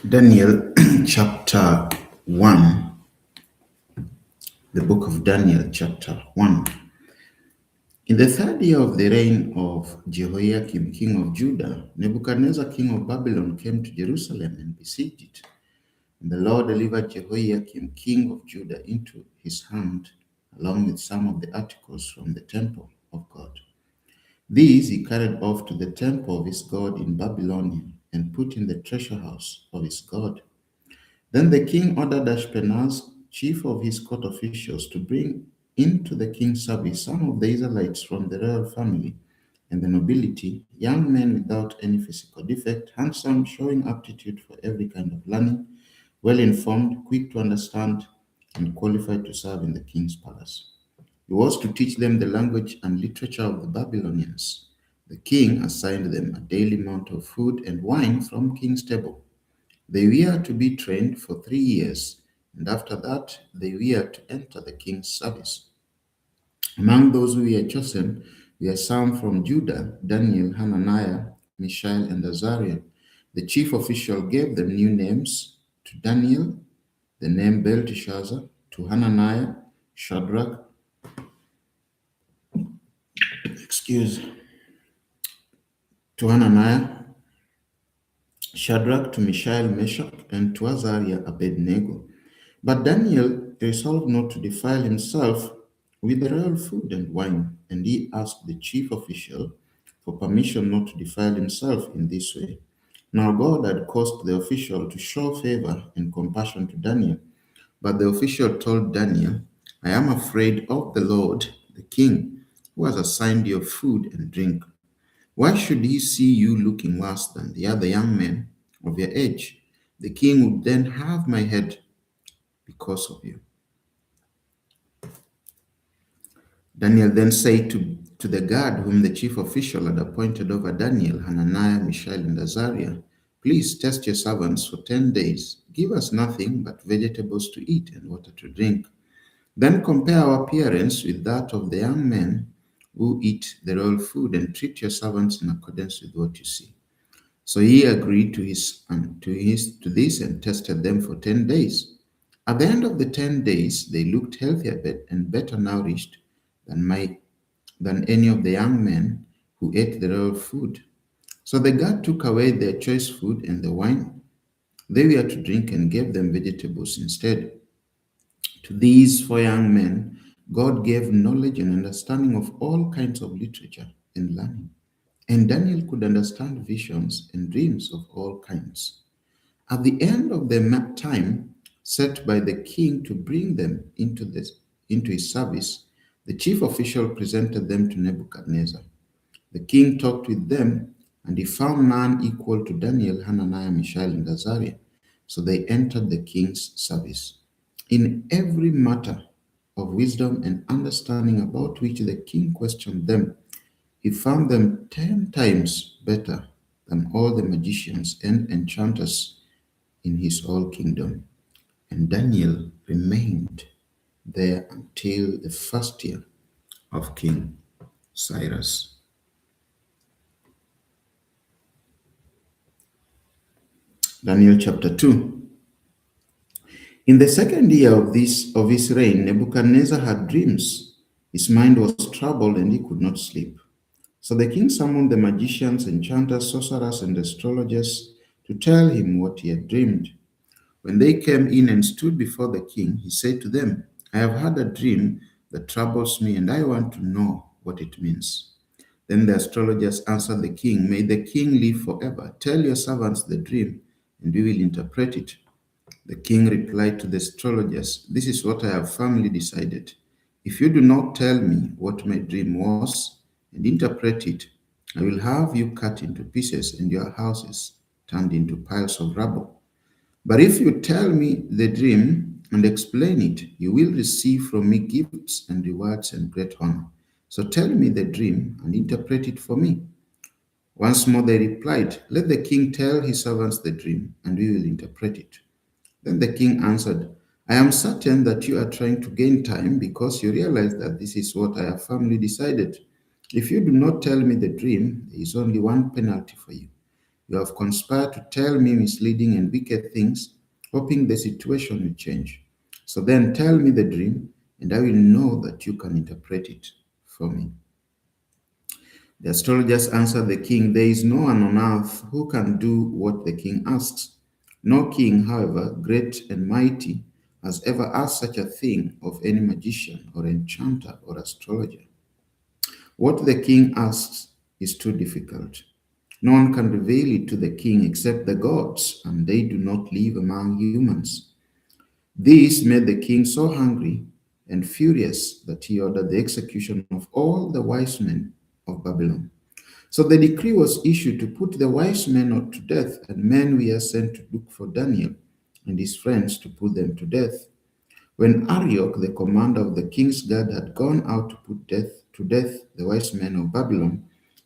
Daniel chapter 1, the book of Daniel chapter 1. In the third year of the reign of Jehoiakim, king of Judah, Nebuchadnezzar, king of Babylon, came to Jerusalem and besieged it. And the Lord delivered Jehoiakim, king of Judah, into his hand, along with some of the articles from the temple of God. These he carried off to the temple of his God in Babylonia and put in the treasure house of his God. Then the king ordered Ashpenaz, chief of his court officials, to bring into the king's service some of the Israelites from the royal family and the nobility, young men without any physical defect, handsome, showing aptitude for every kind of learning, well informed, quick to understand, and qualified to serve in the king's palace. He was to teach them the language and literature of the Babylonians. The king assigned them a daily amount of food and wine from king's table. They were to be trained for 3 years, and after that they were to enter the king's service. Among those who were chosen were some from Judah: Daniel, Hananiah, Mishael, and Azariah. The chief official gave them new names: to Daniel, the name Belteshazzar; to Hananiah, Shadrach, excuse, to Hananiah, Shadrach; to Mishael, Meshach; and to Azariah, Abednego. But Daniel resolved not to defile himself with the royal food and wine, and he asked the chief official for permission not to defile himself in this way. Now God had caused the official to show favor and compassion to Daniel, but the official told Daniel, "I am afraid of the Lord, the king, who has assigned you food and drink. Why should he see you looking worse than the other young men of your age? The king would then have my head because of you." Daniel then said to the guard whom the chief official had appointed over Daniel, Hananiah, Mishael, and Azariah, "Please test your servants for 10 days. Give us nothing but vegetables to eat and water to drink. Then compare our appearance with that of the young men who eat the royal food, and treat your servants in accordance with what you see." So he agreed to this and tested them for 10 days. At the end of the 10 days, they looked healthier and better nourished than any of the young men who ate the royal food. So the guard took away their choice food and the wine they were to drink and gave them vegetables instead. To these 4 young men, God gave knowledge and understanding of all kinds of literature and learning. And Daniel could understand visions and dreams of all kinds. At the end of the time set by the king to bring them into his service, the chief official presented them to Nebuchadnezzar. The king talked with them, and he found none equal to Daniel, Hananiah, Mishael, and Azariah. So they entered the king's service. In every matter of wisdom and understanding about which the king questioned them, he found them 10 times better than all the magicians and enchanters in his whole kingdom. And Daniel remained there until the first year of King Cyrus. Daniel chapter 2. In the second year of his reign, Nebuchadnezzar had dreams. His mind was troubled and he could not sleep. So the king summoned the magicians, enchanters, sorcerers, and astrologers to tell him what he had dreamed. When they came in and stood before the king, he said to them, "I have had a dream that troubles me, and I want to know what it means." Then the astrologers answered the king, "May the king live forever. Tell your servants the dream, and we will interpret it." The king replied to the astrologers, "This is what I have firmly decided. If you do not tell me what my dream was and interpret it, I will have you cut into pieces and your houses turned into piles of rubble. But if you tell me the dream and explain it, you will receive from me gifts and rewards and great honor. So tell me the dream and interpret it for me." Once more they replied, "Let the king tell his servants the dream, and we will interpret it." Then the king answered, "I am certain that you are trying to gain time because you realize that this is what I have firmly decided. If you do not tell me the dream, there is only one penalty for you. You have conspired to tell me misleading and wicked things, hoping the situation will change. So then tell me the dream, and I will know that you can interpret it for me. The astrologers answered the king, there is no one on earth who can do what the king asks. No king, however, great and mighty, has ever asked such a thing of any magician or enchanter or astrologer. What the king asks is too difficult. No one can reveal it to the king except the gods, and they do not live among humans. This made the king so hungry and furious that he ordered the execution of all the wise men of Babylon. So the decree was issued to put the wise men to death, and men were sent to look for Daniel and his friends to put them to death. When Arioch, the commander of the king's guard, had gone out to put to death the wise men of Babylon,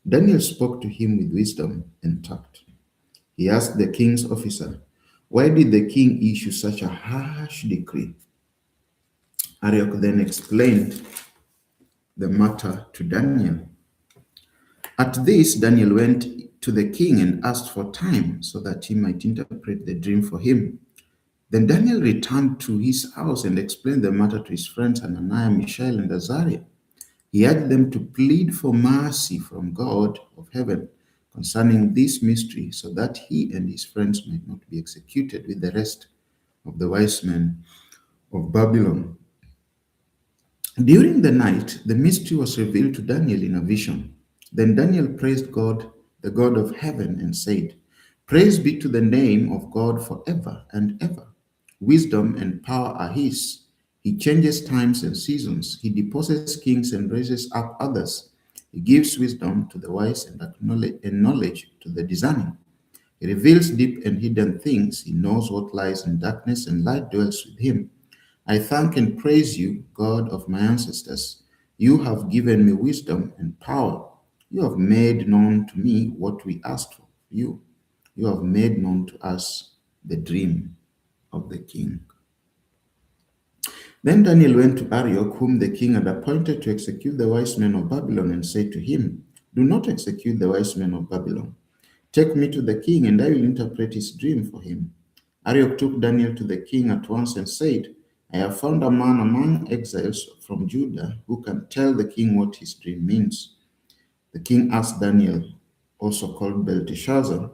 Daniel spoke to him with wisdom and tact. He asked the king's officer, why did the king issue such a harsh decree? Arioch then explained the matter to Daniel. At this, Daniel went to the king and asked for time so that he might interpret the dream for him. Then Daniel returned to his house and explained the matter to his friends Hananiah, Mishael, and Azariah. He urged them to plead for mercy from God of heaven concerning this mystery, so that he and his friends might not be executed with the rest of the wise men of Babylon. During the night, the mystery was revealed to Daniel in a vision. Then Daniel praised God, the God of heaven, and said, praise be to the name of God forever and ever. Wisdom and power are his. He changes times and seasons. He deposes kings and raises up others. He gives wisdom to the wise and knowledge to the discerning. He reveals deep and hidden things. He knows what lies in darkness, and light dwells with him. I thank and praise you, God of my ancestors. You have given me wisdom and power. You have made known to me what we asked for you. You have made known to us the dream of the king. Then Daniel went to Arioch, whom the king had appointed to execute the wise men of Babylon, and said to him, do not execute the wise men of Babylon. Take me to the king, and I will interpret his dream for him. Arioch took Daniel to the king at once and said, I have found a man among exiles from Judah who can tell the king what his dream means. The king asked Daniel, also called Belteshazzar,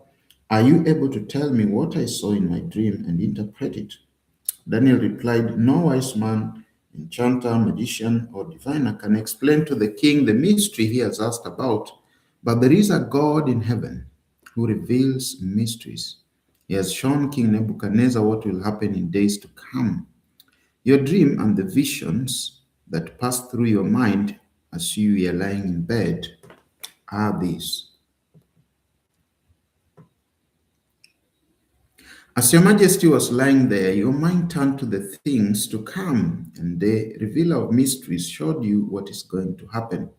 are you able to tell me what I saw in my dream and interpret it? Daniel replied, no wise man, enchanter, magician, or diviner can explain to the king the mystery he has asked about, but there is a God in heaven who reveals mysteries. He has shown King Nebuchadnezzar what will happen in days to come. Your dream and the visions that passed through your mind as you were lying in bed are these. As your majesty was lying there, your mind turned to the things to come, and the revealer of mysteries showed you what is going to happen.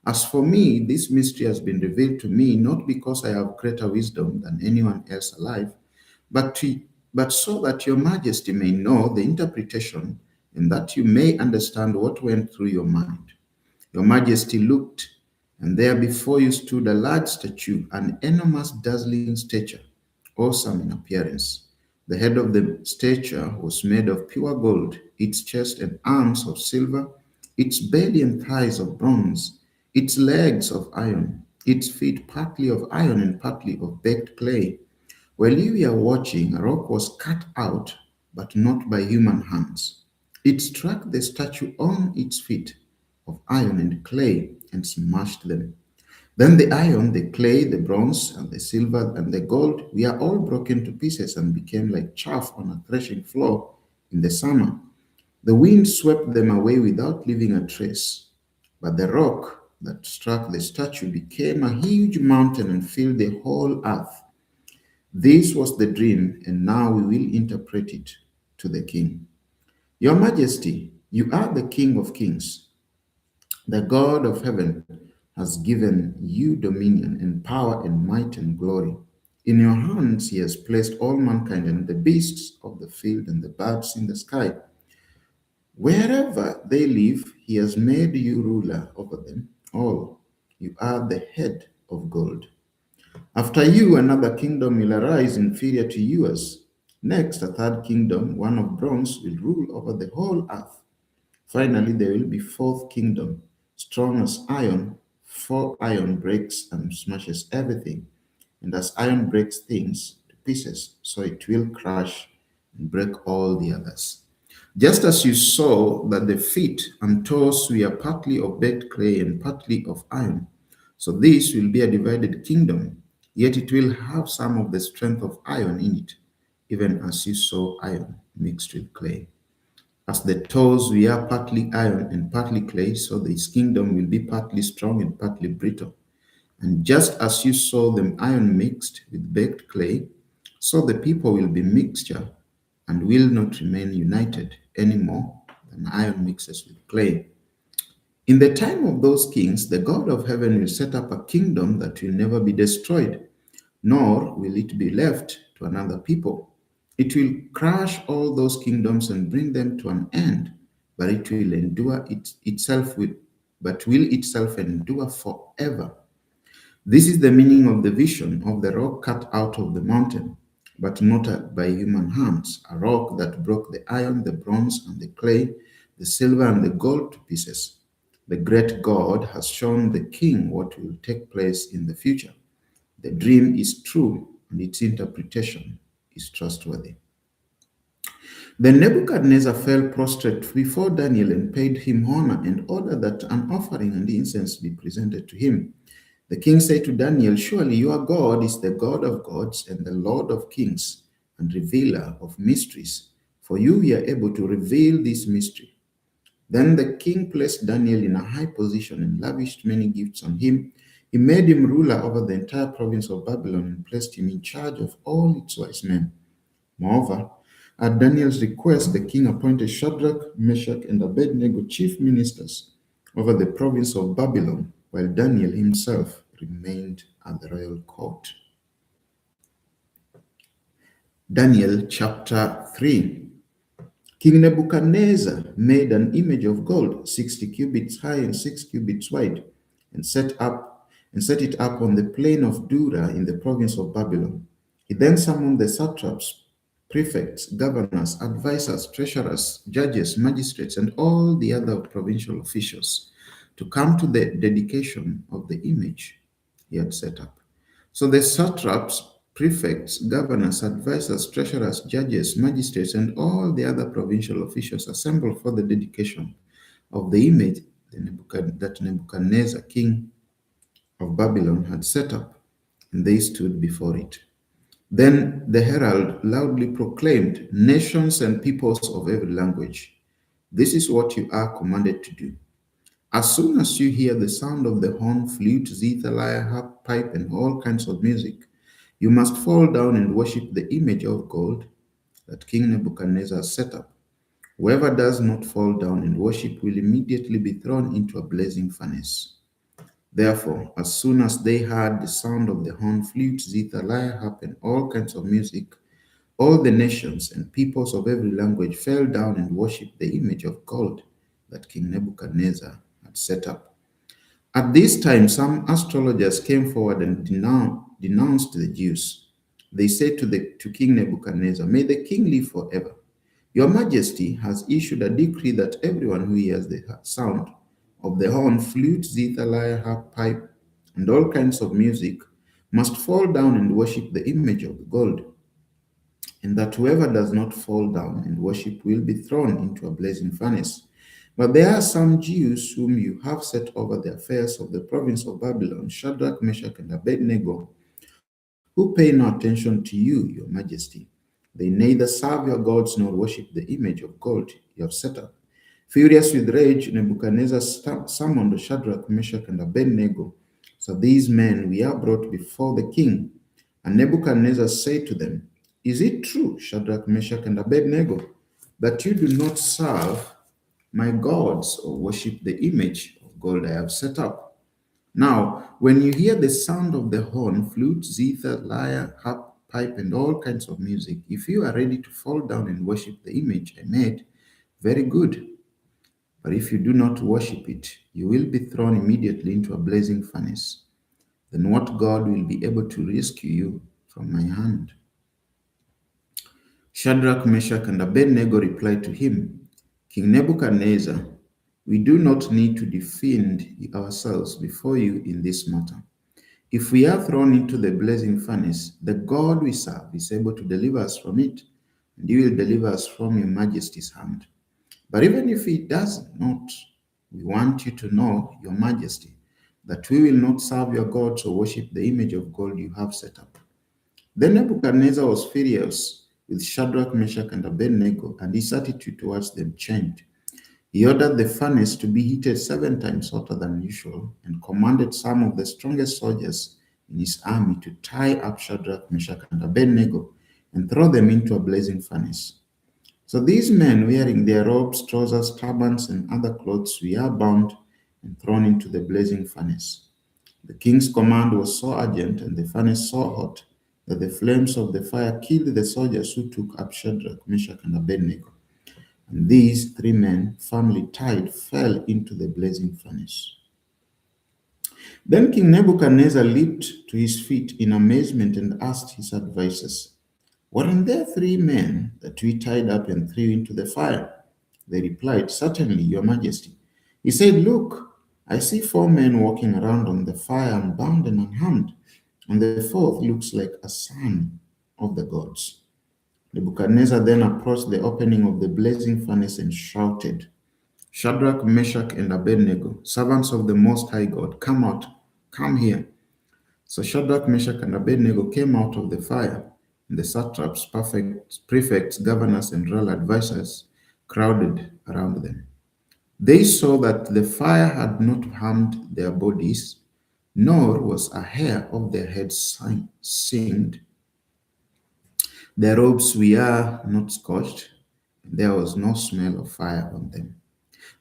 As for me, this mystery has been revealed to me not because I have greater wisdom than anyone else alive, but, but so that your majesty may know the interpretation and that you may understand what went through your mind. Your majesty looked, and there before you stood a large statue, an enormous dazzling stature, awesome in appearance. The head of the statue was made of pure gold, its chest and arms of silver, its belly and thighs of bronze, its legs of iron, its feet partly of iron and partly of baked clay. While you were watching, a rock was cut out, but not by human hands. It struck the statue on its feet of iron and clay and smashed them. Then the iron, the clay, the bronze, and the silver, and the gold were all broken to pieces and became like chaff on a threshing floor in the summer. The wind swept them away without leaving a trace. But the rock that struck the statue became a huge mountain and filled the whole earth. This was the dream, and now we will interpret it to the king. Your Majesty, you are the King of kings. The God of heaven has given you dominion and power and might and glory. In your hands he has placed all mankind and the beasts of the field and the birds in the sky. Wherever they live, he has made you ruler over them all. You are the head of gold. After you, another kingdom will arise inferior to yours. Next, a third kingdom, one of bronze, will rule over the whole earth. Finally, there will be fourth kingdom, strong as iron, for iron breaks and smashes everything. And as iron breaks things to pieces, so it will crush and break all the others. Just as you saw that the feet and toes were partly of baked clay and partly of iron, so this will be a divided kingdom, yet it will have some of the strength of iron in it, even as you saw iron mixed with clay. As the toes were partly iron and partly clay, so this kingdom will be partly strong and partly brittle. And just as you saw the iron mixed with baked clay, so the people will be mixture and will not remain united any more than iron mixes with clay. In the time of those kings, the God of heaven will set up a kingdom that will never be destroyed, nor will it be left to another people. It will crush all those kingdoms and bring them to an end, but it will endure but will itself endure forever. This is the meaning of the vision of the rock cut out of the mountain, but not by human hands, a rock that broke the iron, the bronze, and the clay, the silver, and the gold to pieces. The great God has shown the king what will take place in the future. The dream is true, and its interpretation is trustworthy. Then Nebuchadnezzar fell prostrate before Daniel and paid him honor and ordered that an offering and incense be presented to him. The king said to Daniel, surely your God is the God of gods and the Lord of kings and revealer of mysteries, for you were able to reveal this mystery. Then the king placed Daniel in a high position and lavished many gifts on him. He made him ruler over the entire province of Babylon and placed him in charge of all its wise men. Moreover, at Daniel's request, the king appointed Shadrach, Meshach, and Abednego chief ministers over the province of Babylon, while Daniel himself remained at the royal court. Daniel chapter 3. King Nebuchadnezzar made an image of gold, 60 cubits high and 6 cubits wide, and set it up on the plain of Dura in the province of Babylon. He then summoned the satraps, prefects, governors, advisors, treasurers, judges, magistrates, and all the other provincial officials to come to the dedication of the image he had set up. So the satraps, prefects, governors, advisors, treasurers, judges, magistrates, and all the other provincial officials assembled for the dedication of the image that Nebuchadnezzar, king of Babylon, had set up, and they stood before it. Then the herald loudly proclaimed, nations and peoples of every language, this is what you are commanded to do. As soon as you hear the sound of the horn, flute, zither, lyre, harp, pipe, and all kinds of music, you must fall down and worship the image of gold that King Nebuchadnezzar set up. Whoever does not fall down and worship will immediately be thrown into a blazing furnace. Therefore, as soon as they heard the sound of the horn, flute, zither, lyre, harp, and all kinds of music, all the nations and peoples of every language fell down and worshipped the image of gold that King Nebuchadnezzar had set up. At this time, some astrologers came forward and denounced the Jews. They said to King Nebuchadnezzar, may the king live forever. Your Majesty has issued a decree that everyone who hears the sound of the horn, flute, zither, lyre, harp, pipe, and all kinds of music must fall down and worship the image of the gold, and that whoever does not fall down and worship will be thrown into a blazing furnace. But there are some Jews whom you have set over the affairs of the province of Babylon, Shadrach, Meshach, and Abednego, who pay no attention to you, your Majesty. They neither serve your gods nor worship the image of gold you have set up. Furious with rage, Nebuchadnezzar summoned Shadrach, Meshach, and Abednego. So these men were brought before the king. And Nebuchadnezzar said to them, is it true, Shadrach, Meshach, and Abednego, that you do not serve my gods or worship the image of gold I have set up? Now, when you hear the sound of the horn, flute, zither, lyre, harp, pipe, and all kinds of music, if you are ready to fall down and worship the image I made, very good. But if you do not worship it, you will be thrown immediately into a blazing furnace. then what God will be able to rescue you from my hand? Shadrach, Meshach, and Abednego replied to him, King Nebuchadnezzar, we do not need to defend ourselves before you in this matter. If we are thrown into the blazing furnace, the God we serve is able to deliver us from it, and he will deliver us from your majesty's hand. But even if he does not, we want you to know, your majesty, that we will not serve your gods or worship the image of gold you have set up. Then Nebuchadnezzar was furious with Shadrach, Meshach, and Abednego, and his attitude towards them changed. He ordered the furnace to be heated 7 times hotter than usual and commanded some of the strongest soldiers in his army to tie up Shadrach, Meshach, and Abednego and throw them into a blazing furnace. So these men, wearing their robes, trousers, turbans, and other clothes, were bound and thrown into the blazing furnace. The king's command was so urgent and the furnace so hot that the flames of the fire killed the soldiers who took up Shadrach, Meshach, and Abednego. And these 3 men, firmly tied, fell into the blazing furnace. Then King Nebuchadnezzar leaped to his feet in amazement and asked his advisers, Weren't there 3 men that we tied up and threw into the fire? They replied, Certainly, your majesty. He said, Look, I see 4 men walking around on the fire unbound and unharmed, and the fourth looks like a son of the gods. Nebuchadnezzar then approached the opening of the blazing furnace and shouted, Shadrach, Meshach, and Abednego, servants of the Most High God, come out, come here. So Shadrach, Meshach, and Abednego came out of the fire, and the satraps, prefects, governors, and royal advisers crowded around them. They saw that the fire had not harmed their bodies, nor was a hair of their heads singed. Their robes were not scorched, and there was no smell of fire on them.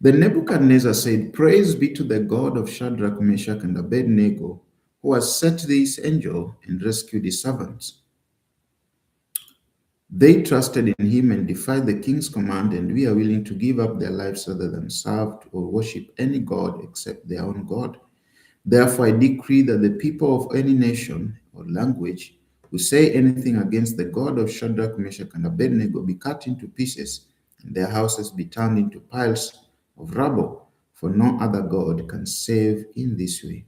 Then Nebuchadnezzar said, Praise be to the God of Shadrach, Meshach, and Abednego, who has set this angel and rescued his servants. They trusted in him and defied the king's command, and we are willing to give up their lives rather than serve or worship any god except their own God. Therefore, I decree that the people of any nation or language who say anything against the God of Shadrach, Meshach, and Abednego be cut into pieces, and their houses be turned into piles of rubble, for no other God can save in this way.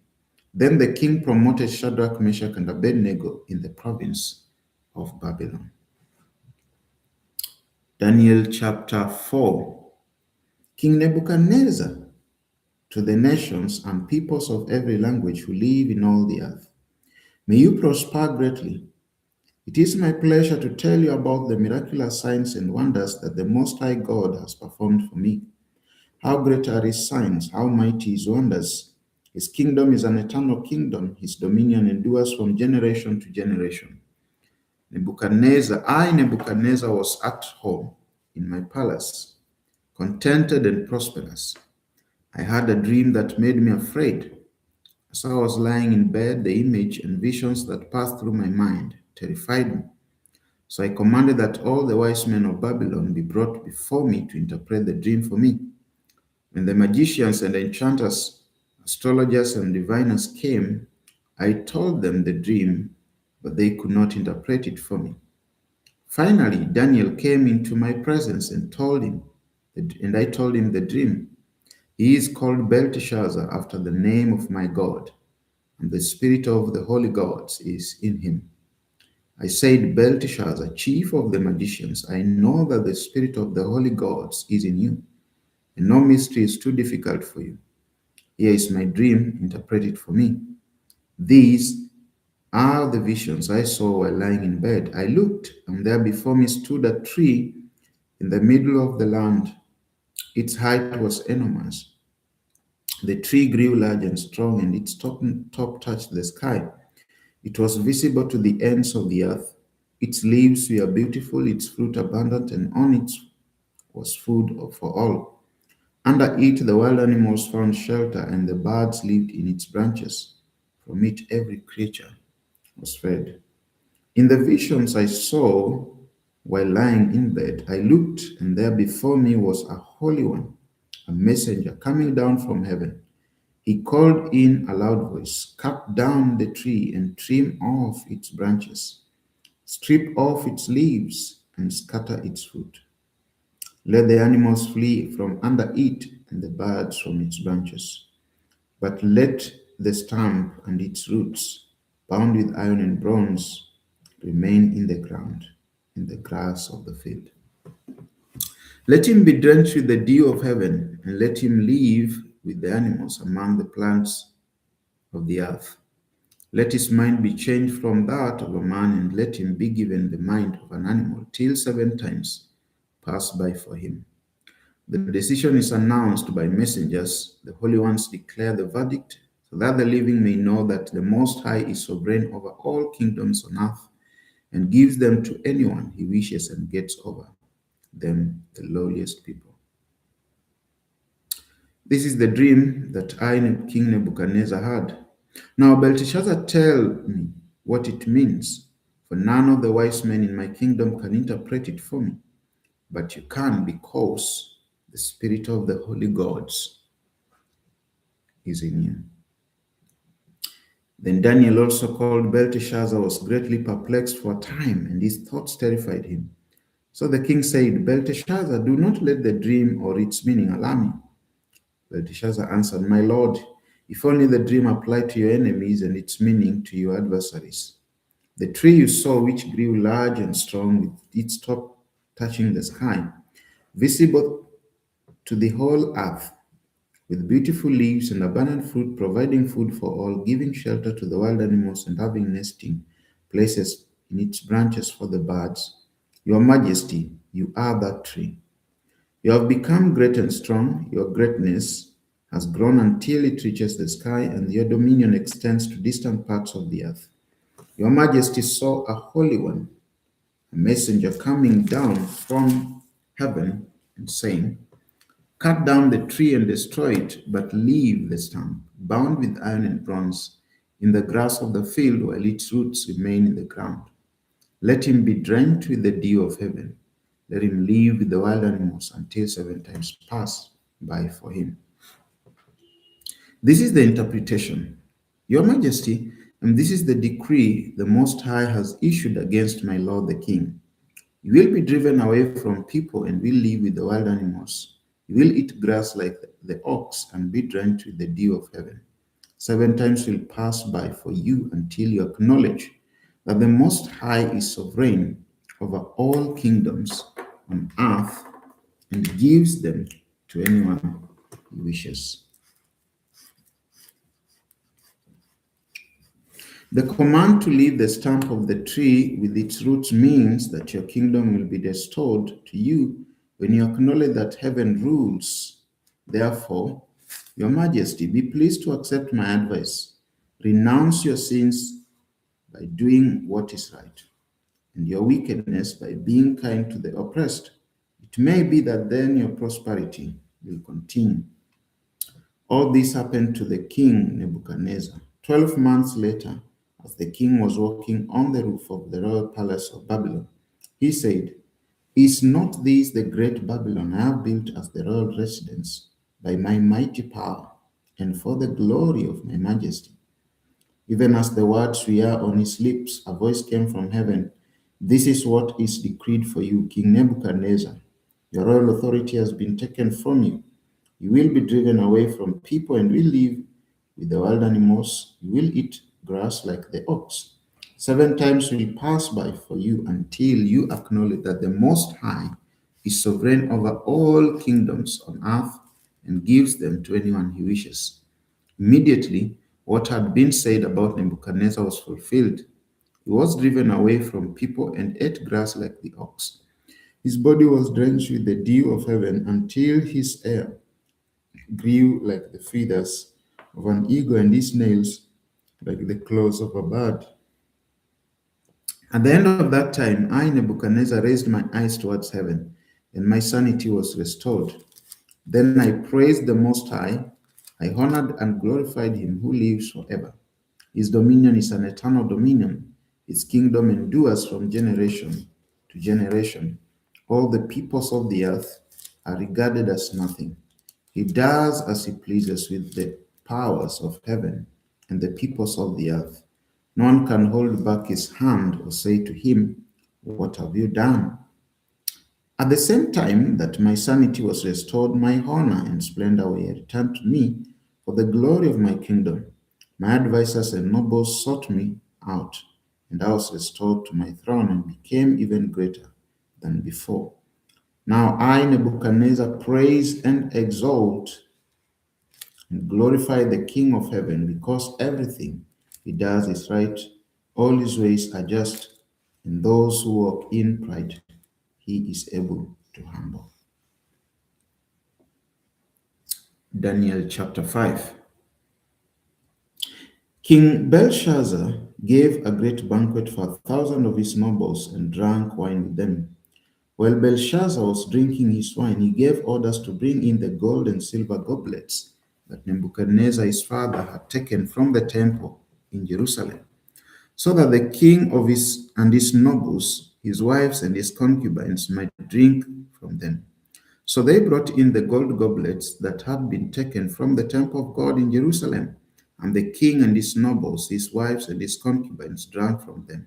Then the king promoted Shadrach, Meshach, and Abednego in the province of Babylon. Daniel chapter 4. King Nebuchadnezzar, to the nations and peoples of every language who live in all the earth, may you prosper greatly. It is my pleasure to tell you about the miraculous signs and wonders that the Most High God has performed for me. How great are his signs, how mighty his wonders. His kingdom is an eternal kingdom, his dominion endures from generation to generation. Nebuchadnezzar, was at home in my palace, contented and prosperous. I had a dream that made me afraid. As I was lying in bed, the image and visions that passed through my mind terrified me. So I commanded that all the wise men of Babylon be brought before me to interpret the dream for me. When the magicians and enchanters, astrologers and diviners came, I told them the dream, but they could not interpret it for me. Finally, Daniel came into my presence and I told him the dream. He is called Belteshazzar after the name of my God, and the spirit of the holy gods is in him. I said, Belteshazzar, chief of the magicians, I know that the spirit of the holy gods is in you, and no mystery is too difficult for you. Here is my dream, interpret it for me. These are the visions I saw while lying in bed. I looked, and there before me stood a tree in the middle of the land. Its height was enormous. The tree grew large and strong, and its top touched the sky. It was visible to the ends of the earth. Its leaves were beautiful, its fruit abundant, and on it was food for all. Under it the wild animals found shelter, and the birds lived in its branches. From it every creature was fed. In the visions I saw while lying in bed, I looked, and there before me was a holy one, a messenger coming down from heaven. He called in a loud voice, cut down the tree and trim off its branches, strip off its leaves and scatter its fruit. Let the animals flee from under it and the birds from its branches. But let the stump and its roots, bound with iron and bronze, remain in the ground, in the grass of the field. Let him be drenched with the dew of heaven, and let him live with the animals among the plants of the earth. Let his mind be changed from that of a man, and let him be given the mind of an animal, till 7 times pass by for him. The decision is announced by messengers. The holy ones declare the verdict, so that the living may know that the Most High is sovereign over all kingdoms on earth, and gives them to anyone he wishes, and gets over them, the lowliest people. This is the dream that I, King Nebuchadnezzar, had. Now, Belteshazzar, tell me what it means, for none of the wise men in my kingdom can interpret it for me, but you can, because the spirit of the holy gods is in you. Then Daniel, also called Belteshazzar, was greatly perplexed for a time, and his thoughts terrified him. So the king said, Belteshazzar, do not let the dream or its meaning alarm you. Belteshazzar answered, my lord, if only the dream applied to your enemies and its meaning to your adversaries. The tree you saw, which grew large and strong, with its top touching the sky, visible to the whole earth, with beautiful leaves and abundant fruit, providing food for all, giving shelter to the wild animals, and having nesting places in its branches for the birds. Your Majesty, you are that tree. You have become great and strong. Your greatness has grown until it reaches the sky, and your dominion extends to distant parts of the earth. Your Majesty saw a holy one, a messenger coming down from heaven and saying, cut down the tree and destroy it, but leave the stump, bound with iron and bronze, in the grass of the field while its roots remain in the ground. Let him be drenched with the dew of heaven. Let him live with the wild animals until 7 times pass by for him. This is the interpretation. Your Majesty, and this is the decree the Most High has issued against my lord the king. You will be driven away from people and will live with the wild animals. You will eat grass like the ox and be drenched with the dew of heaven. 7 times will pass by for you until you acknowledge that the Most High is sovereign over all kingdoms on earth and gives them to anyone he wishes. The command to leave the stump of the tree with its roots means that your kingdom will be restored to you when you acknowledge that heaven rules. Therefore, your Majesty, be pleased to accept my advice. Renounce your sins by doing what is right, and your wickedness by being kind to the oppressed. It may be that then your prosperity will continue. All this happened to the king Nebuchadnezzar. 12 months later, as the king was walking on the roof of the royal palace of Babylon, he said, is not this the great Babylon I have built as the royal residence by my mighty power and for the glory of my majesty? Even as the words were on his lips, a voice came from heaven. This is what is decreed for you, King Nebuchadnezzar. Your royal authority has been taken from you. You will be driven away from people and will live with the wild animals. You will eat grass like the ox. 7 times will pass by for you until you acknowledge that the Most High is sovereign over all kingdoms on earth and gives them to anyone he wishes. Immediately, what had been said about Nebuchadnezzar was fulfilled. He was driven away from people and ate grass like the ox. His body was drenched with the dew of heaven until his hair grew like the feathers of an eagle and his nails like the claws of a bird. At the end of that time, I, Nebuchadnezzar, raised my eyes towards heaven, and my sanity was restored. Then I praised the Most High. I honored and glorified him who lives forever. His dominion is an eternal dominion. His kingdom endures from generation to generation. All the peoples of the earth are regarded as nothing. He does as he pleases with the powers of heaven and the peoples of the earth. No one can hold back his hand or say to him, "What have you done?" At the same time that my sanity was restored, my honor and splendor were returned to me for the glory of my kingdom. My advisers and nobles sought me out, and I was restored to my throne and became even greater than before. Now I, Nebuchadnezzar, praise and exalt and glorify the King of heaven, because everything he does is right, all his ways are just, and those who walk in pride he is able to humble. Daniel chapter 5. King Belshazzar gave a great banquet for 1,000 of his nobles and drank wine with them. While Belshazzar was drinking his wine, he gave orders to bring in the gold and silver goblets that Nebuchadnezzar his father had taken from the temple in Jerusalem, so that the king of his and his nobles, his wives and his concubines might drink from them. So they brought in the gold goblets that had been taken from the temple of God in Jerusalem, and the king and his nobles, his wives and his concubines drank from them.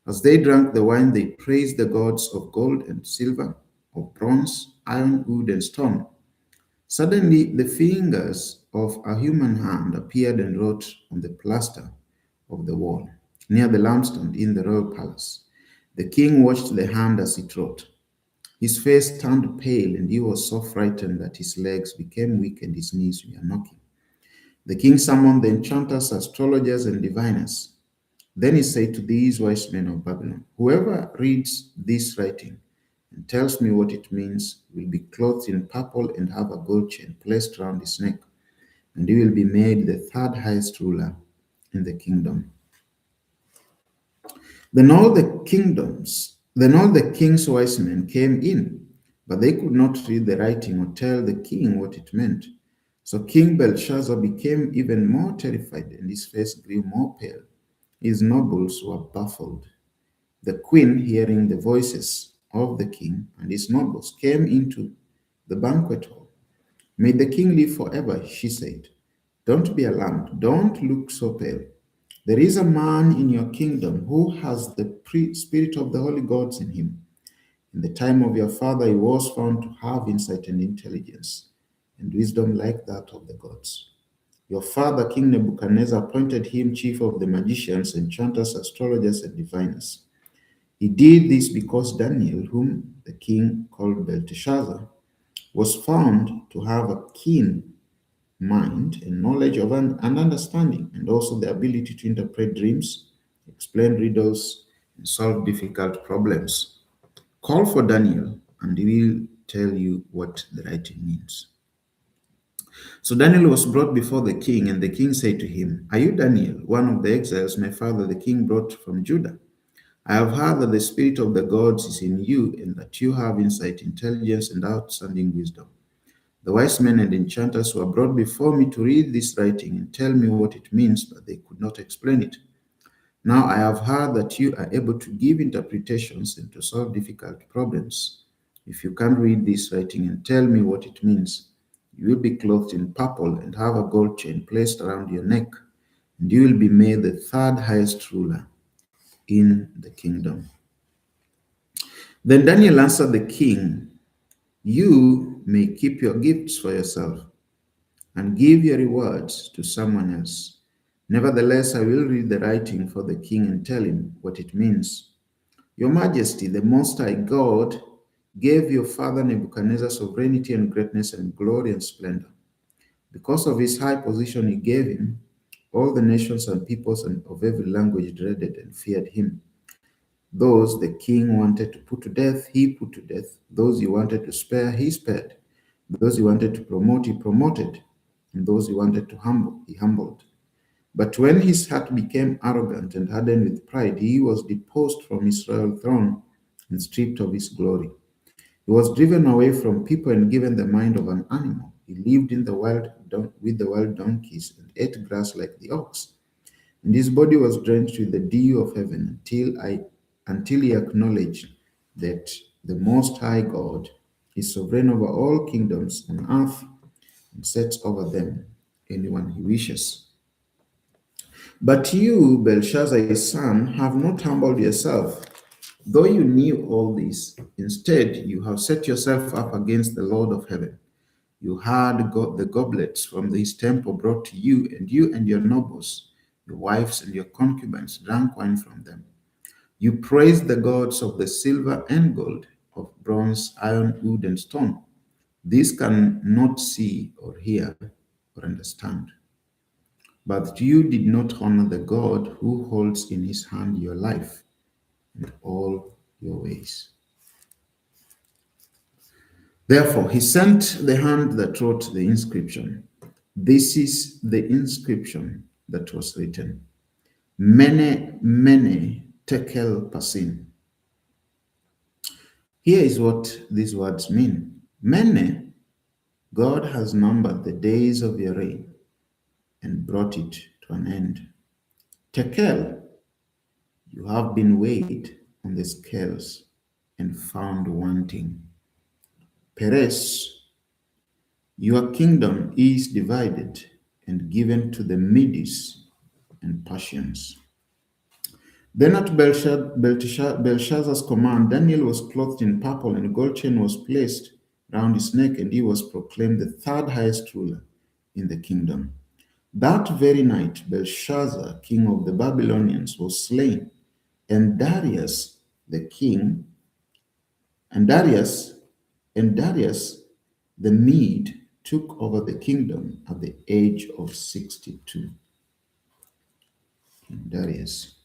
As they drank the wine, they praised the gods of gold and silver, of bronze, iron, wood, and stone. Suddenly, the fingers of a human hand appeared and wrote on the plaster of the wall near the lampstand in the royal palace. The king watched the hand as it wrote. His face turned pale, and he was so frightened that his legs became weak and his knees were knocking. The king summoned the enchanters, astrologers, and diviners. Then he said to these wise men of Babylon, "Whoever reads this writing and tells me what it means will be clothed in purple and have a gold chain placed round his neck, and he will be made the third highest ruler in the kingdom." Then all the king's wise men came in, but they could not read the writing or tell the king what it meant. So King Belshazzar became even more terrified, and his face grew more pale. His nobles were baffled. The queen, hearing the voices of the king and his nobles, came into the banquet hall. "May the king live forever," she said. "Don't be alarmed. Don't look so pale. There is a man in your kingdom who has the spirit of the holy gods in him. In the time of your father, he was found to have insight and intelligence and wisdom like that of the gods. Your father, King Nebuchadnezzar, appointed him chief of the magicians, enchanters, astrologers, and diviners. He did this because Daniel, whom the king called Belteshazzar, was found to have a keen mind and knowledge of and understanding, and also the ability to interpret dreams, explain riddles, and solve difficult problems. Call for Daniel, and he will tell you what the writing means." So Daniel was brought before the king, and the king said to him, "Are you Daniel, one of the exiles my father the king brought from Judah? I have heard that the spirit of the gods is in you, and that you have insight, intelligence, and outstanding wisdom. The wise men and enchanters were brought before me to read this writing and tell me what it means, but they could not explain it. Now I have heard that you are able to give interpretations and to solve difficult problems. If you can read this writing and tell me what it means, you will be clothed in purple and have a gold chain placed around your neck, and you will be made the third highest ruler in the kingdom." Then Daniel answered the king, "You may keep your gifts for yourself and give your rewards to someone else. Nevertheless, I will read the writing for the king and tell him what it means. Your Majesty, the Most High God, gave your father Nebuchadnezzar sovereignty and greatness and glory and splendor. Because of his high position he gave him, all the nations and peoples and of every language dreaded and feared him. Those the king wanted to put to death, he put to death. Those he wanted to spare, he spared. Those he wanted to promote, he promoted. And those he wanted to humble, he humbled. But when his heart became arrogant and hardened with pride, he was deposed from his royal throne and stripped of his glory. He was driven away from people and given the mind of an animal. He lived in the wild with the wild donkeys and ate grass like the ox. And his body was drenched with the dew of heaven until he acknowledged that the Most High God is sovereign over all kingdoms on earth and sets over them anyone he wishes. But you, Belshazzar his son, have not humbled yourself, though you knew all this. Instead, you have set yourself up against the Lord of heaven. You had got the goblets from his temple brought to you, and your nobles, your wives and your concubines drank wine from them. You praised the gods of the silver and gold, of bronze, iron, wood, and stone. These can not see or hear or understand. But you did not honor the God who holds in his hand your life and all your ways. Therefore, he sent the hand that wrote the inscription. This is the inscription that was written: Mene, Mene, Tekel Pasin. Here is what these words mean. Mene, God has numbered the days of your reign and brought it to an end. Tekel, you have been weighed on the scales and found wanting. Peres, your kingdom is divided and given to the Medes and Persians. Then at Belshazzar's command, Daniel was clothed in purple, and a gold chain was placed round his neck, and he was proclaimed the third highest ruler in the kingdom. That very night, Belshazzar, king of the Babylonians, was slain, and Darius, the king, and Darius the Mede took over the kingdom at the age of 62. King Darius.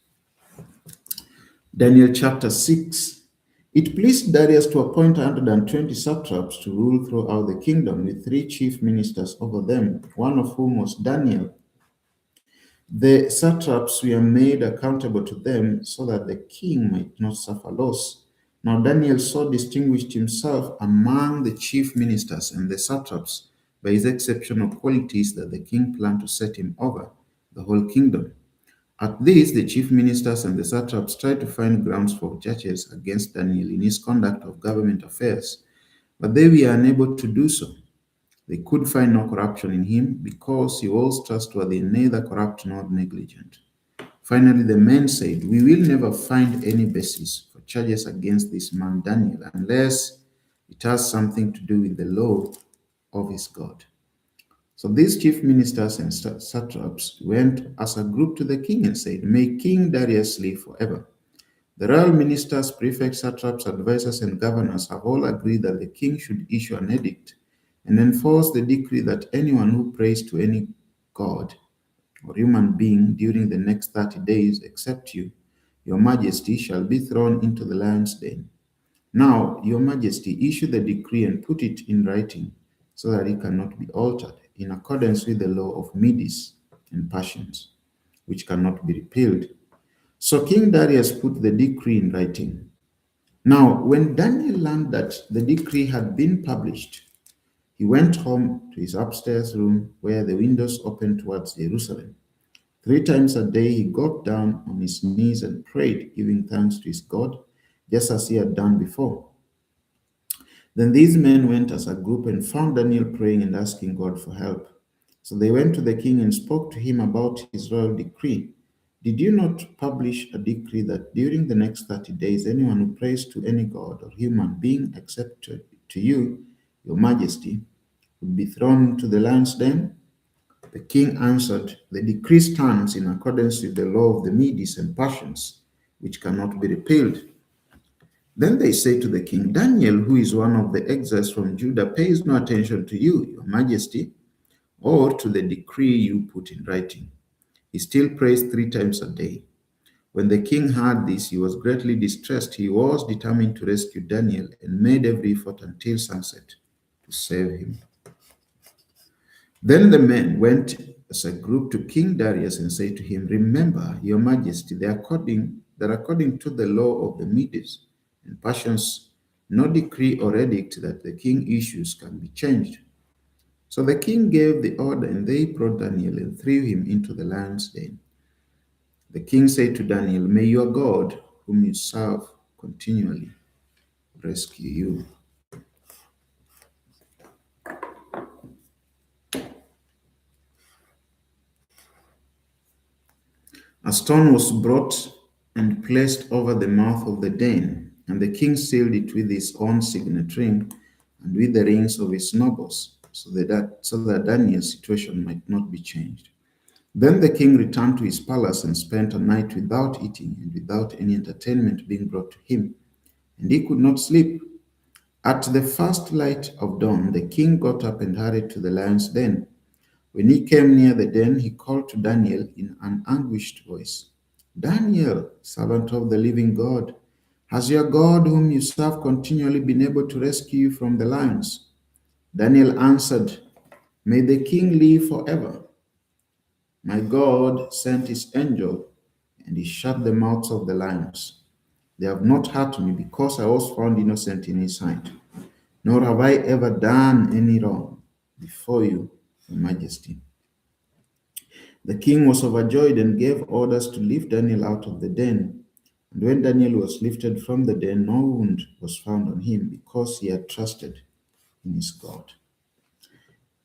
Daniel chapter 6. It pleased Darius to appoint 120 satraps to rule throughout the kingdom, with three chief ministers over them, one of whom was Daniel. The satraps were made accountable to them so that the king might not suffer loss. Now Daniel so distinguished himself among the chief ministers and the satraps by his exceptional qualities that the king planned to set him over the whole kingdom. At this, the chief ministers and the satraps tried to find grounds for charges against Daniel in his conduct of government affairs, but they were unable to do so. They could find no corruption in him because he was trustworthy, neither corrupt nor negligent. Finally, the men said, We will never find any basis for charges against this man Daniel unless it has something to do with the law of his God. So these chief ministers and satraps went as a group to the king and said, May King Darius live forever. The royal ministers, prefects, satraps, advisors, and governors have all agreed that the king should issue an edict and enforce the decree that anyone who prays to any god or human being during the next 30 days, except you, your majesty, shall be thrown into the lion's den. Now, your majesty, issue the decree and put it in writing so that it cannot be altered in accordance with the law of Medes and Persians, which cannot be repealed. So King Darius put the decree in writing. Now, when Daniel learned that the decree had been published, he went home to his upstairs room where the windows opened towards Jerusalem. 3 times a day he got down on his knees and prayed, giving thanks to his God, just as he had done before. Then these men went as a group and found Daniel praying and asking God for help. So they went to the king and spoke to him about his royal decree. Did you not publish a decree that during the next 30 days, anyone who prays to any god or human being except to you, your majesty, would be thrown into the lion's den? The king answered, The decree stands in accordance with the law of the Medes and Persians, which cannot be repealed. Then they say to the king, Daniel, who is one of the exiles from Judah, pays no attention to you, your majesty, or to the decree you put in writing. He still prays 3 times a day. When the king heard this, he was greatly distressed. He was determined to rescue Daniel and made every effort until sunset to save him. Then the men went as a group to King Darius and said to him, Remember, your majesty, that according to the law of the Medes and Persians, no decree or edict that the king issues can be changed. So the king gave the order, and they brought Daniel and threw him into the lion's den. The king said to Daniel, May your God, whom you serve continually, rescue you. A stone was brought and placed over the mouth of the den, and the king sealed it with his own signet ring and with the rings of his nobles, so that Daniel's situation might not be changed. Then the king returned to his palace and spent a night without eating and without any entertainment being brought to him, and he could not sleep. At the first light of dawn, the king got up and hurried to the lion's den. When he came near the den, he called to Daniel in an anguished voice, Daniel, servant of the living God, has your God, whom you serve, continually been able to rescue you from the lions? Daniel answered, May the king live forever. My God sent his angel, and he shut the mouths of the lions. They have not hurt me because I was found innocent in his sight, nor have I ever done any wrong before you, Your Majesty. The king was overjoyed and gave orders to lift Daniel out of the den. And when Daniel was lifted from the den, no wound was found on him because he had trusted in his God.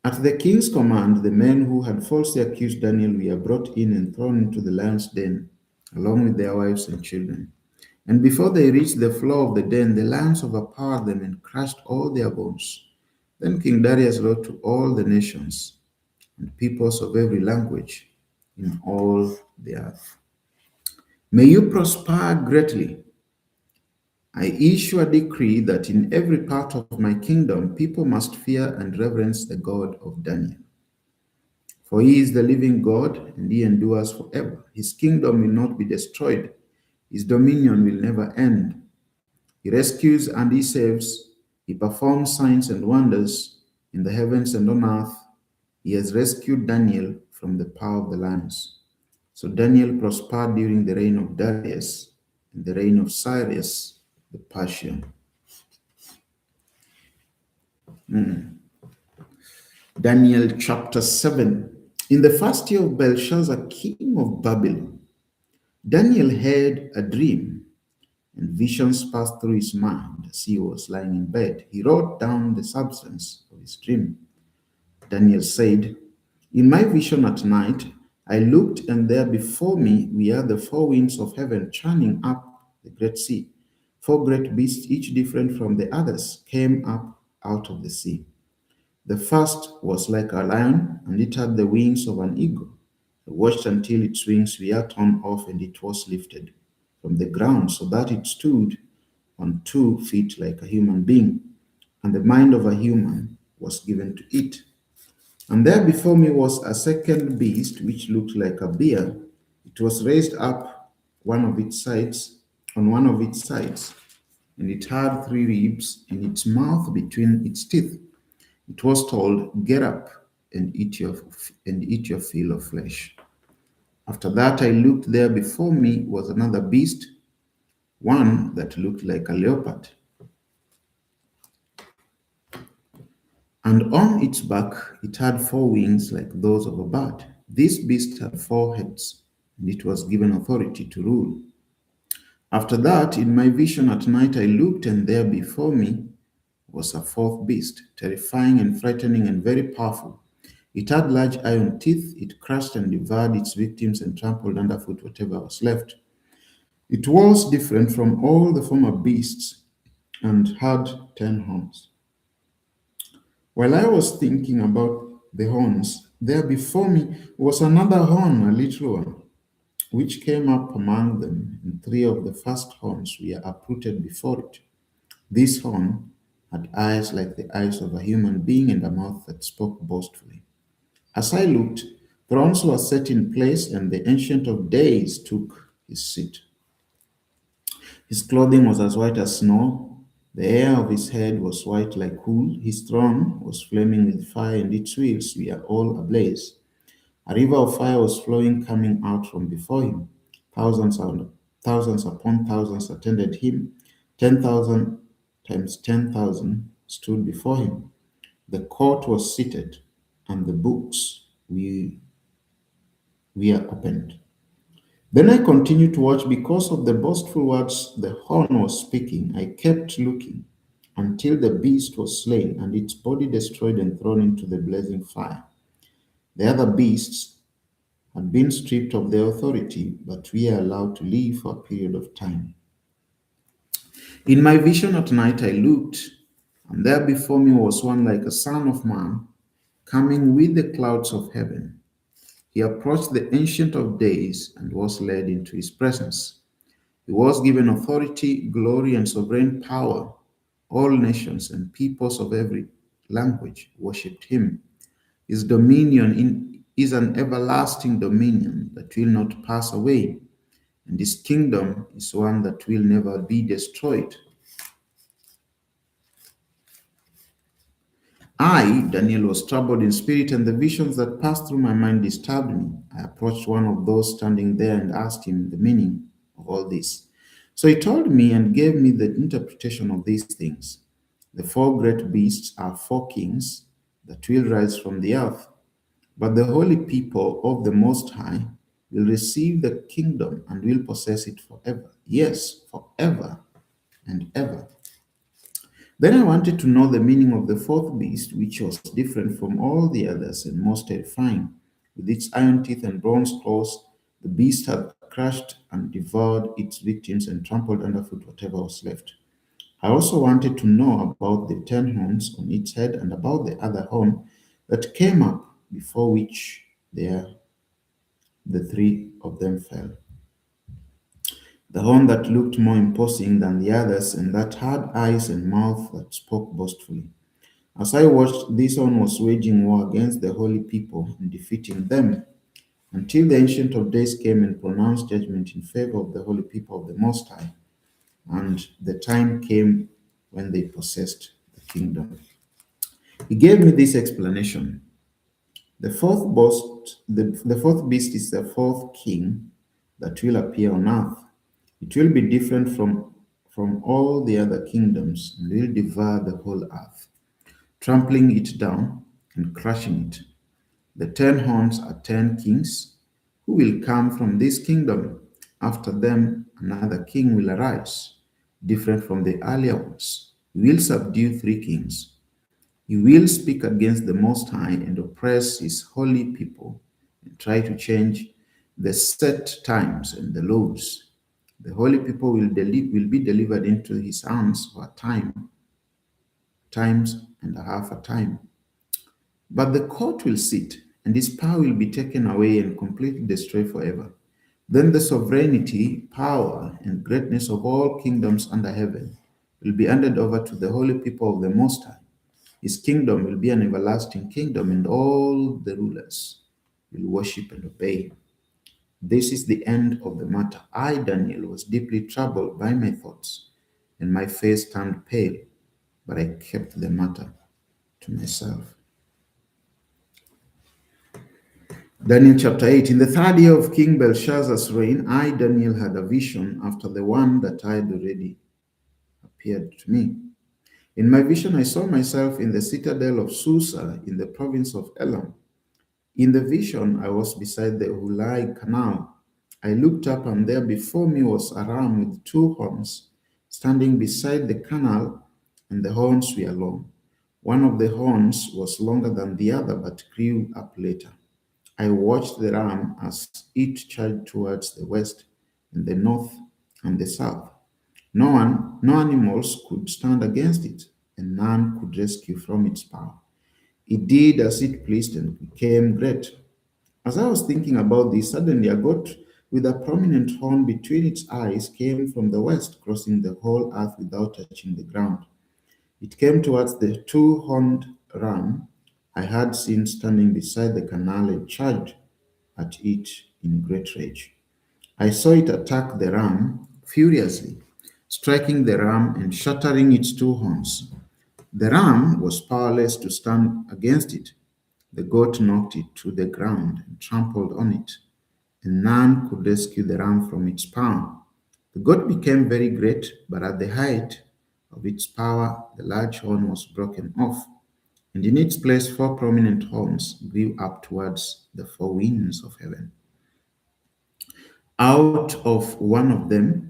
At the king's command, the men who had falsely accused Daniel were brought in and thrown into the lion's den, along with their wives and children. And before they reached the floor of the den, the lions overpowered them and crushed all their bones. Then King Darius wrote to all the nations and peoples of every language in all the earth. May you prosper greatly. I issue a decree that in every part of my kingdom people must fear and reverence the God of Daniel. For he is the living God, and he endures forever. His kingdom will not be destroyed, his dominion will never end. He rescues and he saves, he performs signs and wonders in the heavens and on earth. He has rescued Daniel from the power of the lions. So Daniel prospered during the reign of Darius and the reign of Cyrus the Persian. Daniel chapter 7. In the first year of Belshazzar, king of Babylon, Daniel had a dream, and visions passed through his mind as he was lying in bed. He wrote down the substance of his dream. Daniel said, In my vision at night, I looked, and there before me were the four winds of heaven churning up the great sea. Four great beasts, each different from the others, came up out of the sea. The first was like a lion, and it had the wings of an eagle. I watched until its wings were torn off, and it was lifted from the ground so that it stood on 2 feet like a human being, and the mind of a human was given to it. And there before me was a second beast which looked like a bear. It was raised up on one of its sides, and it had 3 ribs in its mouth between its teeth. It was told, Get up and eat your fill of flesh. After that I looked, there before me was another beast, one that looked like a leopard, and on its back it had 4 wings like those of a bird. This beast had 4 heads, and it was given authority to rule. After that, in my vision at night, I looked, and there before me was a fourth beast, terrifying and frightening and very powerful. It had large iron teeth. It crushed and devoured its victims and trampled underfoot whatever was left. It was different from all the former beasts and had 10 horns. While I was thinking about the horns, there before me was another horn, a little one, which came up among them, and 3 of the first horns were uprooted before it. This horn had eyes like the eyes of a human being and a mouth that spoke boastfully. As I looked, thrones were set in place, and the Ancient of Days took his seat. His clothing was as white as snow. The hair of his head was white like wool. His throne was flaming with fire, and its wheels were all ablaze. A river of fire was flowing, coming out from before him. Thousands upon thousands attended him. 10,000 times 10,000 stood before him. The court was seated, and the books were opened. Then I continued to watch because of the boastful words the horn was speaking. I kept looking until the beast was slain and its body destroyed and thrown into the blazing fire. The other beasts had been stripped of their authority, but we are allowed to live for a period of time. In my vision at night, I looked, and there before me was one like a son of man, coming with the clouds of heaven. He approached the Ancient of Days and was led into his presence. He was given authority, glory, and sovereign power. All nations and peoples of every language worshipped him. His is an everlasting dominion that will not pass away, and his kingdom is one that will never be destroyed. I, Daniel, was troubled in spirit, and the visions that passed through my mind disturbed me. I approached one of those standing there and asked him the meaning of all this. So he told me and gave me the interpretation of these things. The four great beasts are four kings that will rise from the earth, but the holy people of the Most High will receive the kingdom and will possess it forever. Yes, forever and ever. Then I wanted to know the meaning of the fourth beast, which was different from all the others and most terrifying. With its iron teeth and bronze claws, the beast had crushed and devoured its victims and trampled underfoot whatever was left. I also wanted to know about the 10 horns on its head and about the other horn that came up, before which the three of them fell. The horn that looked more imposing than the others, and that had eyes and mouth that spoke boastfully. As I watched, this horn was waging war against the holy people and defeating them, until the Ancient of Days came and pronounced judgment in favor of the holy people of the Most High, and the time came when they possessed the kingdom. He gave me this explanation. The fourth beast is the fourth king that will appear on earth. It will be different from all the other kingdoms and will devour the whole earth, trampling it down and crushing it. The 10 horns are 10 kings who will come from this kingdom. After them, another king will arise, different from the earlier ones. He will subdue 3 kings. He will speak against the Most High and oppress his holy people and try to change the set times and the laws. The holy people will be delivered into his hands for a times and a half a time. But the court will sit, and his power will be taken away and completely destroyed forever. Then the sovereignty, power, and greatness of all kingdoms under heaven will be handed over to the holy people of the Most High. His kingdom will be an everlasting kingdom, and all the rulers will worship and obey him. This is the end of the matter. I, Daniel, was deeply troubled by my thoughts, and my face turned pale, but I kept the matter to myself. Daniel chapter 8. In the third year of King Belshazzar's reign, I, Daniel, had a vision after the one that had already appeared to me. In my vision, I saw myself in the citadel of Susa in the province of Elam. In the vision, I was beside the Ulai Canal. I looked up, and there before me was a ram with 2 horns, standing beside the canal, and the horns were long. One of the horns was longer than the other, but grew up later. I watched the ram as it charged towards the west, and the north, and the south. No animals could stand against it, and none could rescue from its power. It did as it pleased and became great. As I was thinking about this, suddenly a goat with a prominent horn between its eyes came from the west, crossing the whole earth without touching the ground. It came towards the 2 horned ram I had seen standing beside the canal and charged at it in great rage. I saw it attack the ram furiously, striking the ram and shattering its 2 horns. The ram was powerless to stand against it. The goat knocked it to the ground and trampled on it, and none could rescue the ram from its power. The goat became very great, but at the height of its power, the large horn was broken off, and in its place, 4 prominent horns grew up towards the 4 winds of heaven. Out of one of them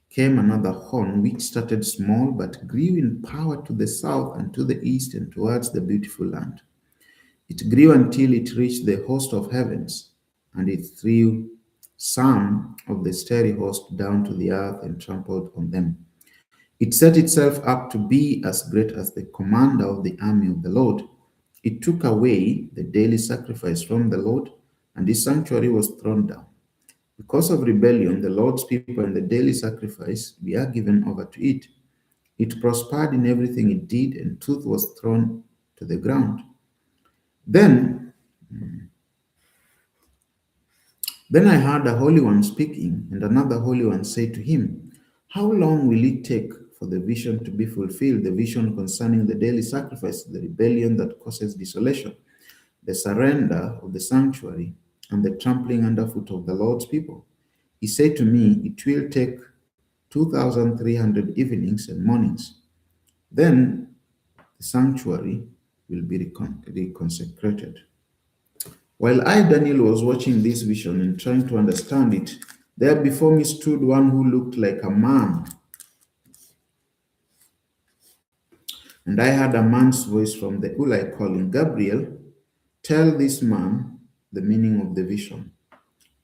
came another horn, which started small but grew in power to the south and to the east and towards the beautiful land. It grew until it reached the host of heavens, and it threw some of the starry host down to the earth and trampled on them. It set itself up to be as great as the commander of the army of the Lord. It took away the daily sacrifice from the Lord, and his sanctuary was thrown down. Because of rebellion, the Lord's people and the daily sacrifice were given over to it. It prospered in everything it did, and truth was thrown to the ground. Then, then I heard a holy one speaking, and another holy one say to him, how long will it take for the vision to be fulfilled, the vision concerning the daily sacrifice, the rebellion that causes desolation, the surrender of the sanctuary, and the trampling underfoot of the Lord's people? He said to me, it will take 2,300 evenings and mornings. Then the sanctuary will be reconsecrated. While I, Daniel, was watching this vision and trying to understand it, there before me stood one who looked like a man. And I heard a man's voice from the Ulai calling, Gabriel, tell this man the meaning of the vision.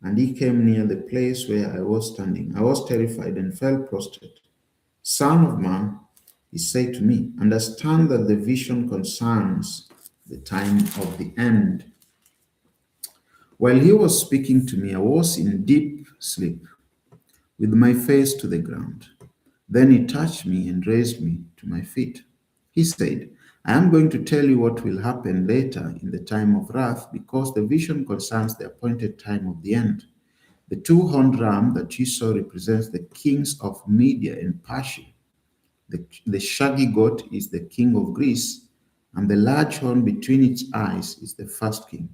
And he came near the place where I was standing. I was terrified and fell prostrate. Son of man, he said to me, understand that the vision concerns the time of the end. While he was speaking to me, I was in deep sleep, with my face to the ground. Then he touched me and raised me to my feet. He said, I am going to tell you what will happen later in the time of wrath, because the vision concerns the appointed time of the end. The two-horned ram that you saw represents the kings of Media and Persia. The shaggy goat is the king of Greece, and the large horn between its eyes is the first king.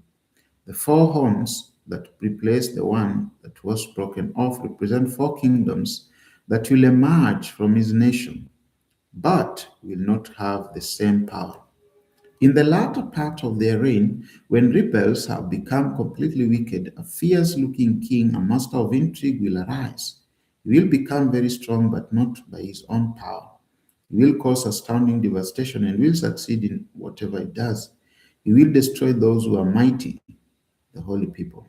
The four horns that replace the one that was broken off represent four kingdoms that will emerge from his nation, but will not have the same power. In the latter part of their reign, when rebels have become completely wicked, a fierce looking king, a master of intrigue, will arise. He will become very strong, but not by his own power. He will cause astounding devastation and will succeed in whatever he does. He will destroy those who are mighty, the holy people.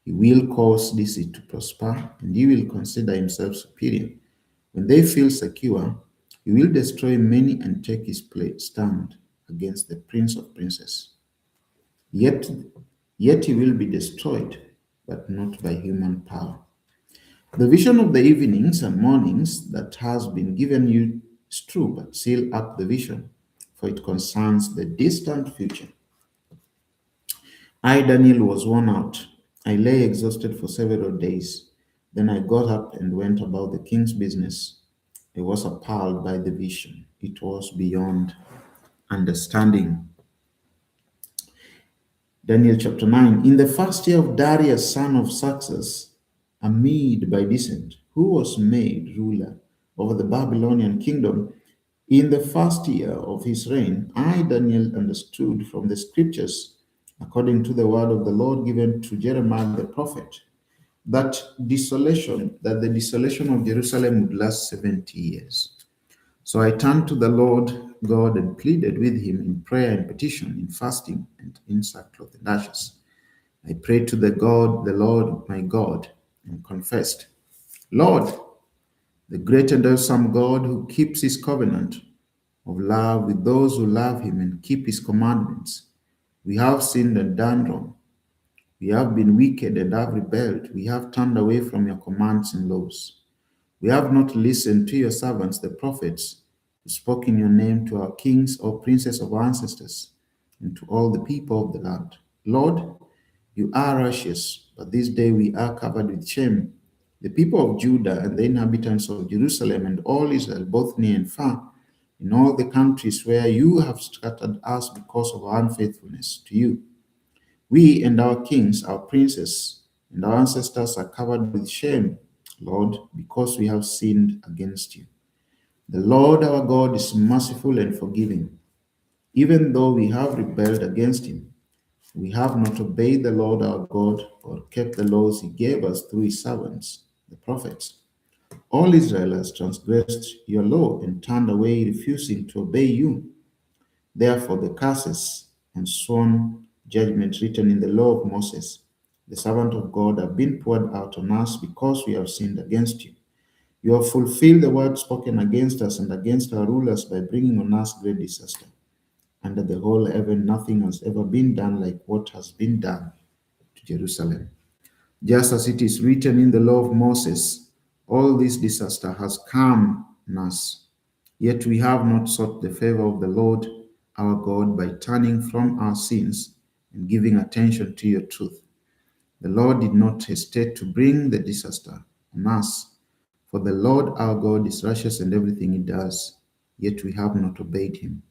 He will cause deceit to prosper, and he will consider himself superior. When they feel secure, he will destroy many and take his place, stand against the Prince of Princes. Yet, yet he will be destroyed, but not by human power. The vision of the evenings and mornings that has been given you is true, but seal up the vision, for it concerns the distant future. I, Daniel, was worn out. I lay exhausted for several days. Then I got up and went about the king's business. I was appalled by the vision. It was beyond understanding. Daniel chapter 9. In the first year of Darius, son of Success, a Mede by descent, who was made ruler over the Babylonian kingdom, in the first year of his reign, I, Daniel, understood from the scriptures, according to the word of the Lord given to Jeremiah the prophet, that the desolation of Jerusalem would last 70 years. So I turned to the Lord God and pleaded with him in prayer and petition, in fasting and in sackcloth and ashes. I prayed to the Lord my God, and confessed, Lord, the great and awesome God who keeps his covenant of love with those who love him and keep his commandments. We have sinned and done wrong. We have been wicked and have rebelled. We have turned away from your commands and laws. We have not listened to your servants, the prophets, who spoke in your name to our kings or princes of our ancestors, and to all the people of the land. Lord, you are righteous, but this day we are covered with shame. The people of Judah and the inhabitants of Jerusalem and all Israel, both near and far, in all the countries where you have scattered us because of our unfaithfulness to you. We and our kings, our princes, and our ancestors are covered with shame, Lord, because we have sinned against you. The Lord our God is merciful and forgiving. Even though we have rebelled against him, we have not obeyed the Lord our God or kept the laws he gave us through his servants, the prophets. All Israel has transgressed your law and turned away, refusing to obey you. Therefore, the curses and sworn judgment written in the law of Moses the servant of God, have been poured out on us because we have sinned against you. You have fulfilled the word spoken against us and against our rulers by bringing on us great disaster. Under the whole heaven, nothing has ever been done like what has been done to Jerusalem. Just as it is written in the law of Moses, all this disaster has come on us. Yet we have not sought the favor of the Lord our God by turning from our sins and giving attention to your truth. The Lord did not hesitate to bring the disaster on us, for the Lord our God is righteous in everything he does, yet we have not obeyed him.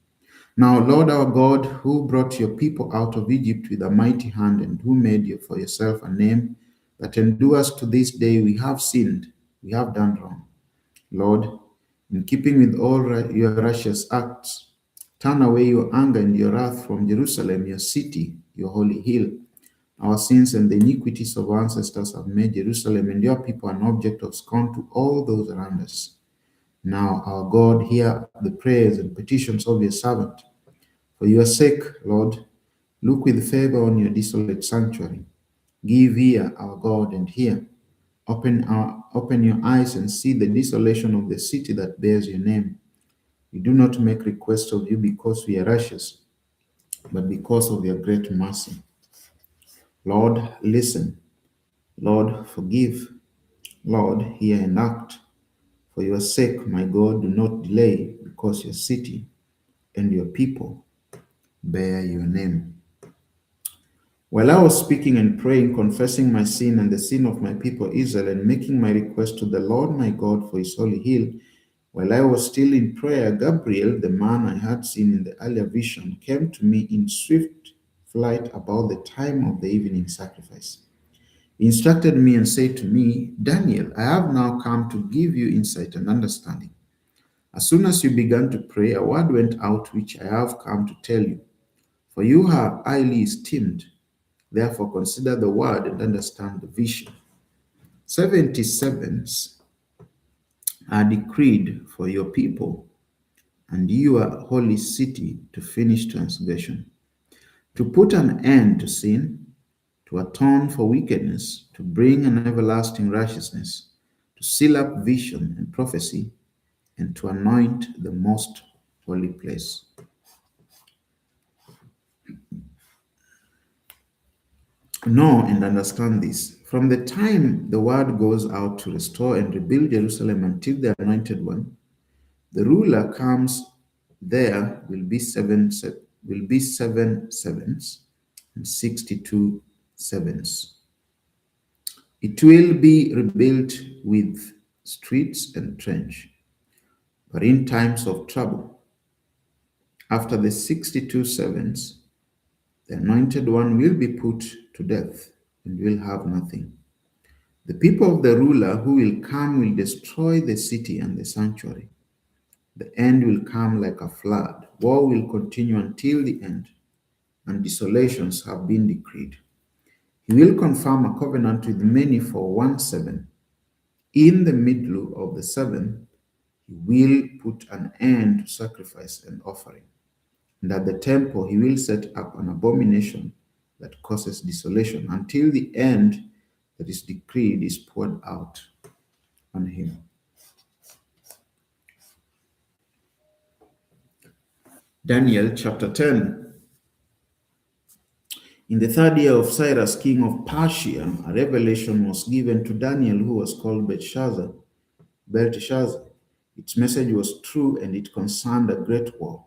Now, Lord our God, who brought your people out of Egypt with a mighty hand and who made you for yourself a name that endures to this day, we have sinned, we have done wrong. Lord, in keeping with all your righteous acts, turn away your anger and your wrath from Jerusalem, your city, your holy hill. Our sins and the iniquities of our ancestors have made Jerusalem and your people an object of scorn to all those around us. Now, our God, hear the prayers and petitions of your servant. For your sake, Lord, look with favor on your desolate sanctuary. Give ear, our God, and hear. Open your eyes and see the desolation of the city that bears your name. We do not make request of you because we are righteous, but because of your great mercy. Lord, listen. Lord, forgive. Lord, hear and act. For your sake, my God, do not delay, because your city and your people bear your name. While I was speaking and praying, confessing my sin and the sin of my people Israel, and making my request to the Lord my God for his holy hill, while I was still in prayer, Gabriel, the man I had seen in the earlier vision, came to me in swift flight about the time of the evening sacrifice. He instructed me and said to me, Daniel, I have now come to give you insight and understanding. As soon as you began to pray, a word went out which I have come to tell you. For you are highly esteemed. Therefore, consider the word and understand the vision. 77s are decreed for your people and your holy city to finish transgression, to put an end to sin, to atone for wickedness, to bring an everlasting righteousness, to seal up vision and prophecy, and to anoint the most holy place. Know and understand this. From the time the word goes out to restore and rebuild Jerusalem until the anointed one, the ruler comes, there will be seven sevens and 62 sevens. It will be rebuilt with streets and trench. But in times of trouble, after the 62 sevens, the anointed one will be put to death and will have nothing. The people of the ruler who will come will destroy the city and the sanctuary. The end will come like a flood. War will continue until the end, and desolations have been decreed. He will confirm a covenant with many for 1 7. In the middle of the 7, he will put an end to sacrifice and offering. And at the temple, he will set up an abomination that causes desolation until the end that is decreed is poured out on him. Daniel chapter 10. In the third year of Cyrus, king of Persia, a revelation was given to Daniel, who was called Belteshazzar. Its message was true and it concerned a great war.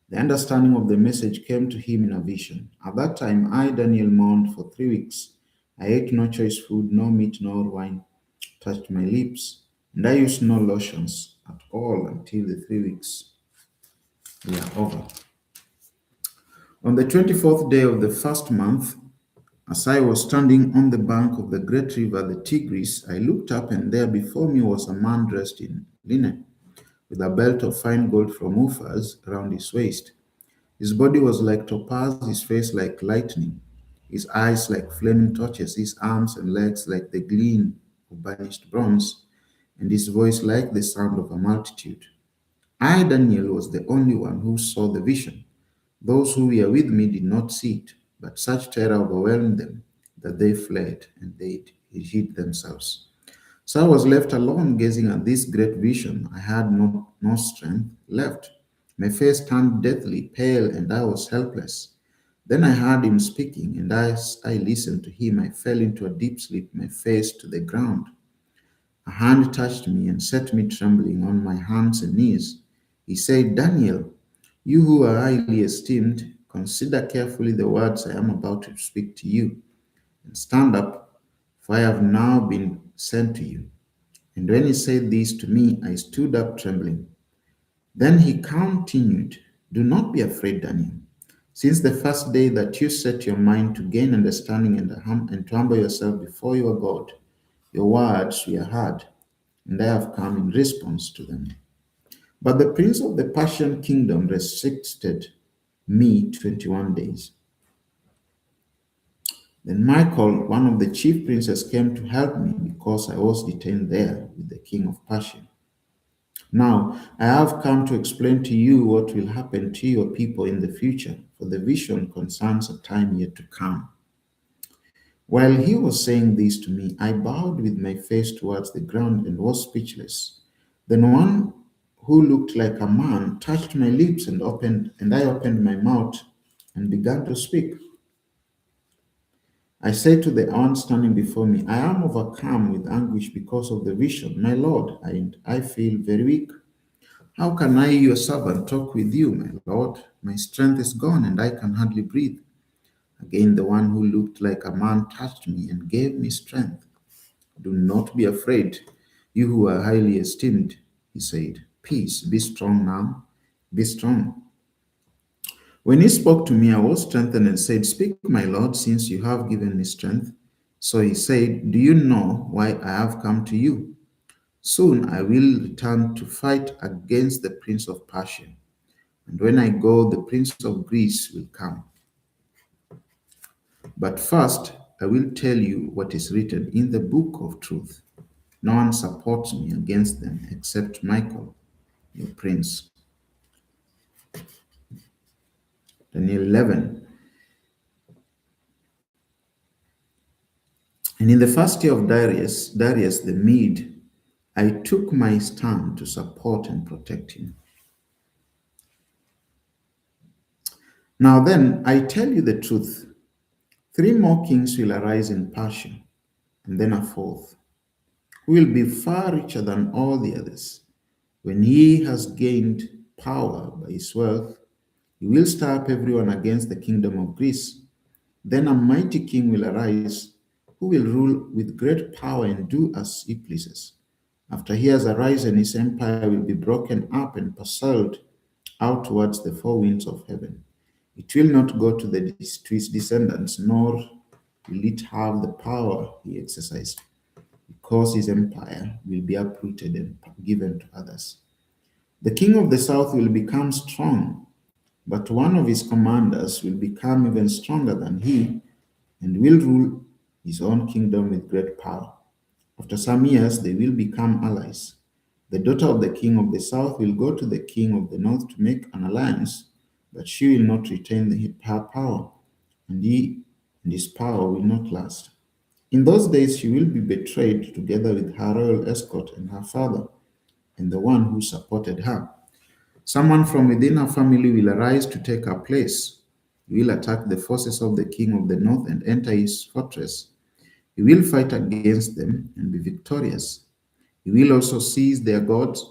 The understanding of the message came to him in a vision. At that time, I, Daniel, mourned for 3 weeks. I ate no choice food, no meat, nor wine touched my lips, and I used no lotions at all until the 3 weeks were over. On the 24th day of the first month, as I was standing on the bank of the great river, the Tigris, I looked up, and there before me was a man dressed in linen, with a belt of fine gold from Uphaz around his waist. His body was like topaz, his face like lightning, his eyes like flaming torches, his arms and legs like the gleam of burnished bronze, and his voice like the sound of a multitude. I, Daniel, was the only one who saw the vision. Those who were with me did not see it, but such terror overwhelmed them that they fled and they hid themselves. So I was left alone gazing at this great vision. I had no strength left. My face turned deathly pale and I was helpless. Then I heard him speaking, and as I listened to him, I fell into a deep sleep, my face to the ground. A hand touched me and set me trembling on my hands and knees. He said, Daniel, you who are highly esteemed, consider carefully the words I am about to speak to you, and stand up, for I have now been sent to you. And when he said this to me, I stood up trembling. Then he continued, do not be afraid, Daniel. Since the first day that you set your mind to gain understanding and to humble yourself before your God, your words were heard, and I have come in response to them. But the prince of the Persian kingdom restricted me 21 days. Then Michael, one of the chief princes, came to help me because I was detained there with the king of Persia. Now, I have come to explain to you what will happen to your people in the future, for the vision concerns a time yet to come. While he was saying this to me, I bowed with my face towards the ground and was speechless. Then one who looked like a man touched my lips and I opened my mouth and began to speak. I said to the one standing before me, I am overcome with anguish because of the vision, my Lord, and I feel very weak. How can I, your servant, talk with you, my Lord? My strength is gone and I can hardly breathe. Again, the one who looked like a man touched me and gave me strength. Do not be afraid, you who are highly esteemed, he said. Peace, be strong now, be strong. When he spoke to me, I was strengthened and said, speak, my Lord, since you have given me strength. So he said, do you know why I have come to you? Soon I will return to fight against the prince of Persia. And when I go, the prince of Greece will come. But first, I will tell you what is written in the book of truth. No one supports me against them except Michael, your prince. Daniel 11. And in the first year of Darius the Mede, I took my stand to support and protect him. Now then, I tell you the truth. 3 more kings will arise in Persia, and then a fourth, who will be far richer than all the others. When he has gained power by his wealth, he will stir up everyone against the kingdom of Greece. Then a mighty king will arise, who will rule with great power and do as he pleases. After he has arisen, his empire will be broken up and parceled out towards the 4 winds of heaven. It will not go to his descendants, nor will it have the power he exercised, because his empire will be uprooted and given to others. The king of the south will become strong, but one of his commanders will become even stronger than he and will rule his own kingdom with great power. After some years, they will become allies. The daughter of the king of the south will go to the king of the north to make an alliance, but she will not retain her power, and his power will not last. In those days, she will be betrayed together with her royal escort and her father, and the one who supported her. Someone from within her family will arise to take her place. He will attack the forces of the king of the north and enter his fortress. He will fight against them and be victorious. He will also seize their gods,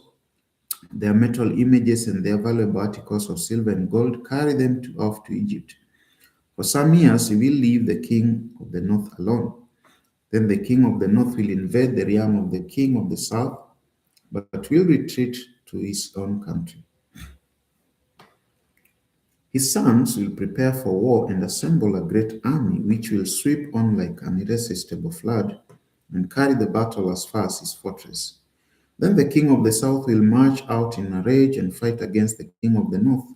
their metal images, and their valuable articles of silver and gold, carry them off to Egypt. For some years, he will leave the king of the north alone. Then the king of the north will invade the realm of the king of the south, but will retreat to his own country. His sons will prepare for war and assemble a great army which will sweep on like an irresistible flood and carry the battle as far as his fortress. Then the king of the south will march out in a rage and fight against the king of the north,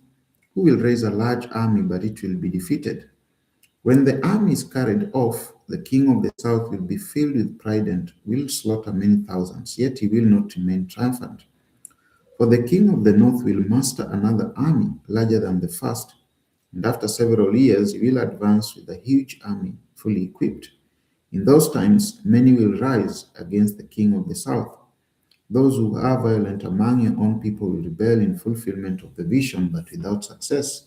who will raise a large army, but it will be defeated. When the army is carried off, the king of the south will be filled with pride and will slaughter many thousands, yet he will not remain triumphant. For the king of the north will muster another army larger than the first, and after several years he will advance with a huge army fully equipped. In those times, many will rise against the king of the south. Those who are violent among your own people will rebel in fulfillment of the vision, but without success.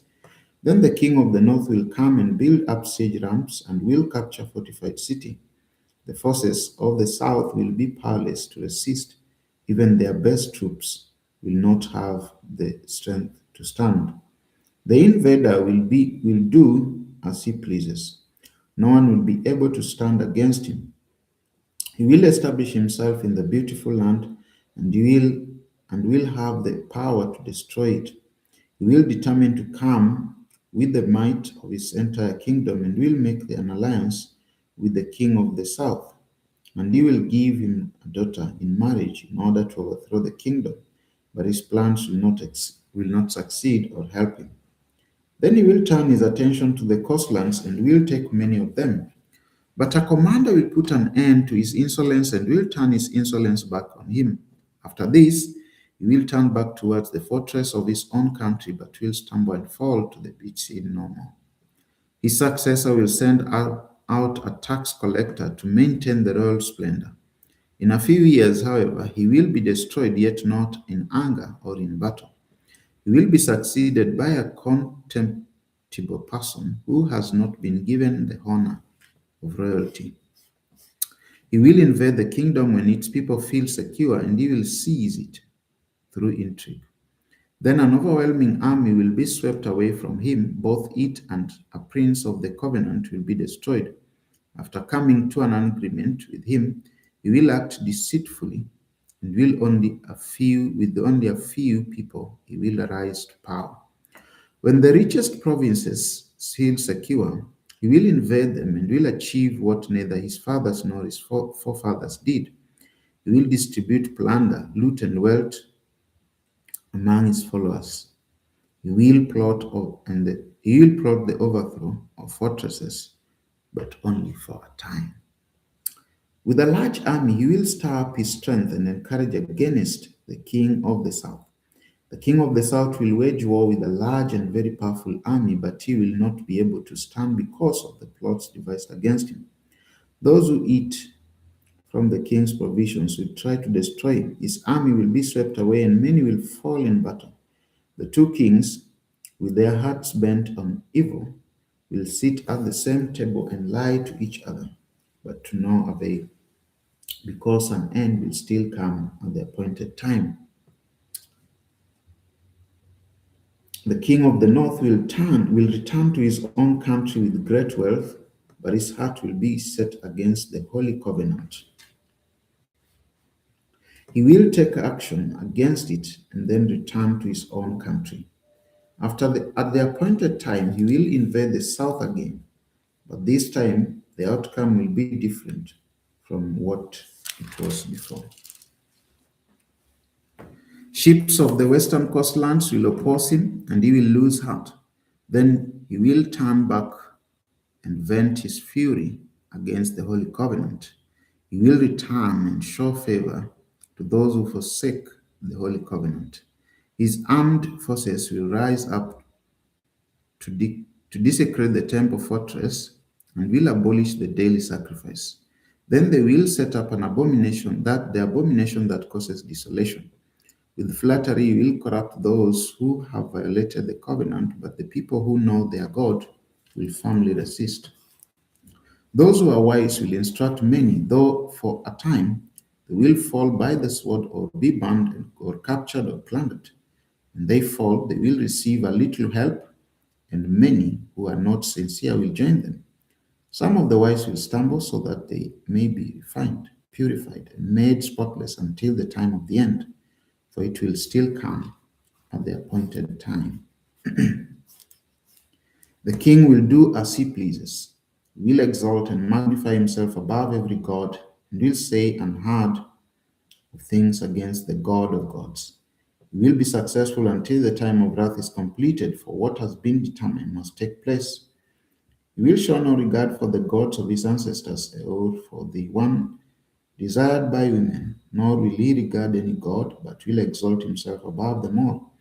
Then the king of the north will come and build up siege ramps and will capture fortified city. The forces of the south will be powerless to resist. Even their best troops will not have the strength to stand. The invader will do as he pleases. No one will be able to stand against him. He will establish himself in the beautiful land and will have the power to destroy it. He will determine to come with the might of his entire kingdom and will make an alliance with the king of the south. And he will give him a daughter in marriage in order to overthrow the kingdom, but his plans will not succeed or help him. Then he will turn his attention to the coastlands and will take many of them. But a commander will put an end to his insolence and will turn his insolence back on him. After this, he will turn back towards the fortress of his own country, but will stumble and fall to the beach scene no more. His successor will send out a tax collector to maintain the royal splendor. In a few years, however, he will be destroyed, yet not in anger or in battle. He will be succeeded by a contemptible person who has not been given the honor of royalty. He will invade the kingdom when its people feel secure, and he will seize it through intrigue. Then an overwhelming army will be swept away from him, both it and a prince of the covenant will be destroyed. After coming to an agreement with him, he will act deceitfully and with only a few people he will rise to power. When the richest provinces feel secure, he will invade them and will achieve what neither his fathers nor his forefathers did. He will distribute plunder, loot, and wealth among his followers. He will plot the overthrow of fortresses, but only for a time. With a large army, he will stir up his strength and encourage against the king of the south. The king of the south will wage war with a large and very powerful army, but he will not be able to stand because of the plots devised against him. Those who eat from the king's provisions will try to destroy him. His army will be swept away, and many will fall in battle. The two kings, with their hearts bent on evil, will sit at the same table and lie to each other, but to no avail, because an end will still come at the appointed time. The king of the north will return to his own country with great wealth, but his heart will be set against the holy covenant. He will take action against it and then return to his own country. At the appointed time, he will invade the south again, but this time the outcome will be different from what it was before. Ships of the western coastlands will oppose him, and he will lose heart. Then he will turn back and vent his fury against the Holy Covenant. He will return and show favor to those who forsake the Holy Covenant. His armed forces will rise up to desecrate the temple fortress and will abolish the daily sacrifice. Then they will set up an abomination, the abomination that causes desolation. With flattery, he will corrupt those who have violated the covenant, but the people who know their God will firmly resist. Those who are wise will instruct many, though for a time they will fall by the sword or be burned or captured or plundered. When they fall, they will receive a little help, and many who are not sincere will join them. Some of the wise will stumble so that they may be refined, purified, and made spotless until the time of the end, for it will still come at the appointed time. The king will do as he pleases. He will exalt and magnify himself above every god, and will say unheard of things against the God of gods. He will be successful until the time of wrath is completed, for what has been determined must take place. He will show no regard for the gods of his ancestors or for the one desired by women, nor will he regard any god, but will exalt himself above them all.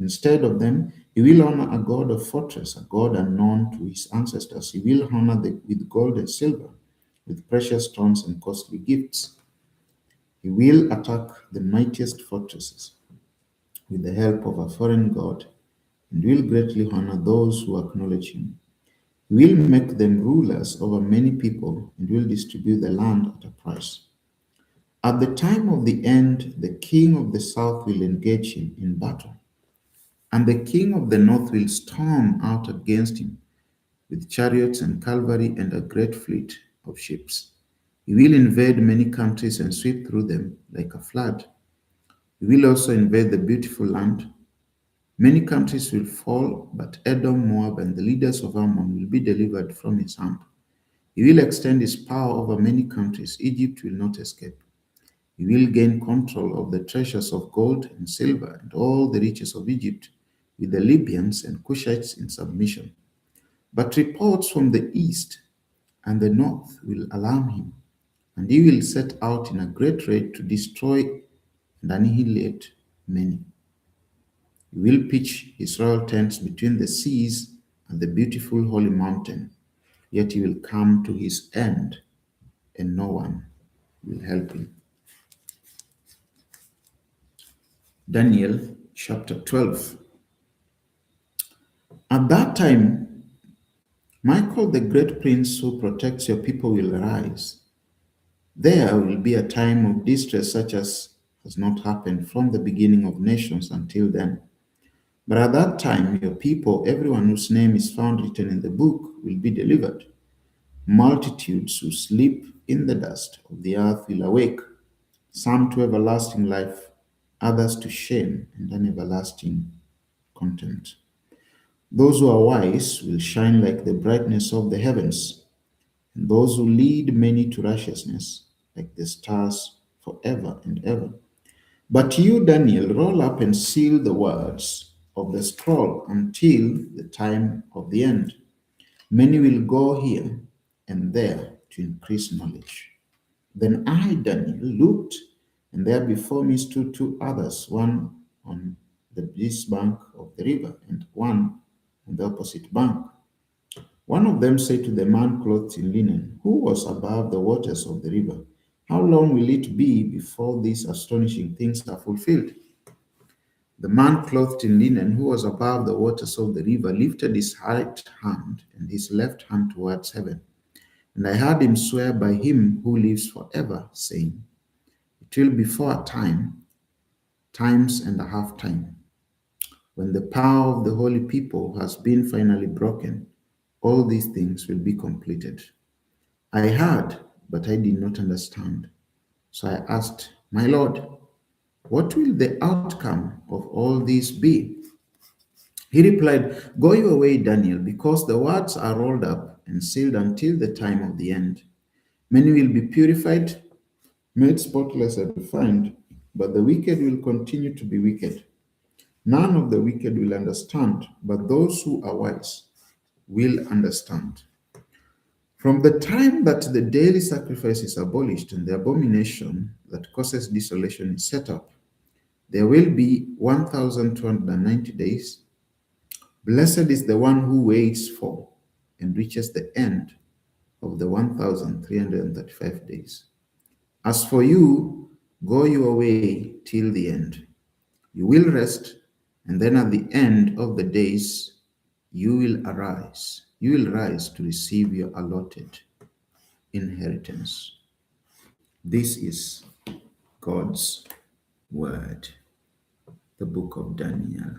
Instead of them, he will honor a god of fortress, a god unknown to his ancestors. He will honor with gold and silver, with precious stones and costly gifts. He will attack the mightiest fortresses with the help of a foreign god and will greatly honor those who acknowledge him. He will make them rulers over many people and will distribute the land at a price. At the time of the end, the king of the south will engage him in battle, and the king of the north will storm out against him with chariots and cavalry and a great fleet of ships. He will invade many countries and sweep through them like a flood. He will also invade the beautiful land. Many countries will fall, but Edom, Moab, and the leaders of Ammon will be delivered from his hand. He will extend his power over many countries. Egypt will not escape. He will gain control of the treasures of gold and silver and all the riches of Egypt, with the Libyans and Cushites in submission. But reports from the east and the north will alarm him, and he will set out in a great rate to destroy and annihilate many. He will pitch his royal tents between the seas and the beautiful holy mountain, yet he will come to his end, and no one will help him. Daniel chapter 12. At that time, Michael, the great prince who protects your people, will arise. There will be a time of distress such as has not happened from the beginning of nations until then. But at that time, your people, everyone whose name is found written in the book, will be delivered. Multitudes who sleep in the dust of the earth will awake, some to everlasting life, others to shame and an everlasting contempt. Those who are wise will shine like the brightness of the heavens, and those who lead many to righteousness like the stars forever and ever. But you, Daniel, roll up and seal the words of the scroll until the time of the end. Many will go here and there to increase knowledge. Then I, Daniel, looked, and there before me stood two others, one on this bank of the river, and one on the opposite bank. One of them said to the man clothed in linen, who was above the waters of the river, how long will it be before these astonishing things are fulfilled? The man clothed in linen, who was above the waters of the river, lifted his right hand and his left hand towards heaven. And I heard him swear by him who lives forever, saying, it will be for a time, times and a half time, when the power of the holy people has been finally broken, all these things will be completed. I heard, but I did not understand. So I asked, my Lord, what will the outcome of all this be? He replied, go your way, Daniel, because the words are rolled up and sealed until the time of the end. Many will be purified, made spotless and refined, but the wicked will continue to be wicked. None of the wicked will understand, but those who are wise will understand. From the time that the daily sacrifice is abolished and the abomination that causes desolation is set up, there will be 1,290 days. Blessed is the one who waits for and reaches the end of the 1,335 days. As for you, go your way till the end. You will rest, and then at the end of the days, you will arise. You will rise to receive your allotted inheritance. This is God's word, the book of Daniel.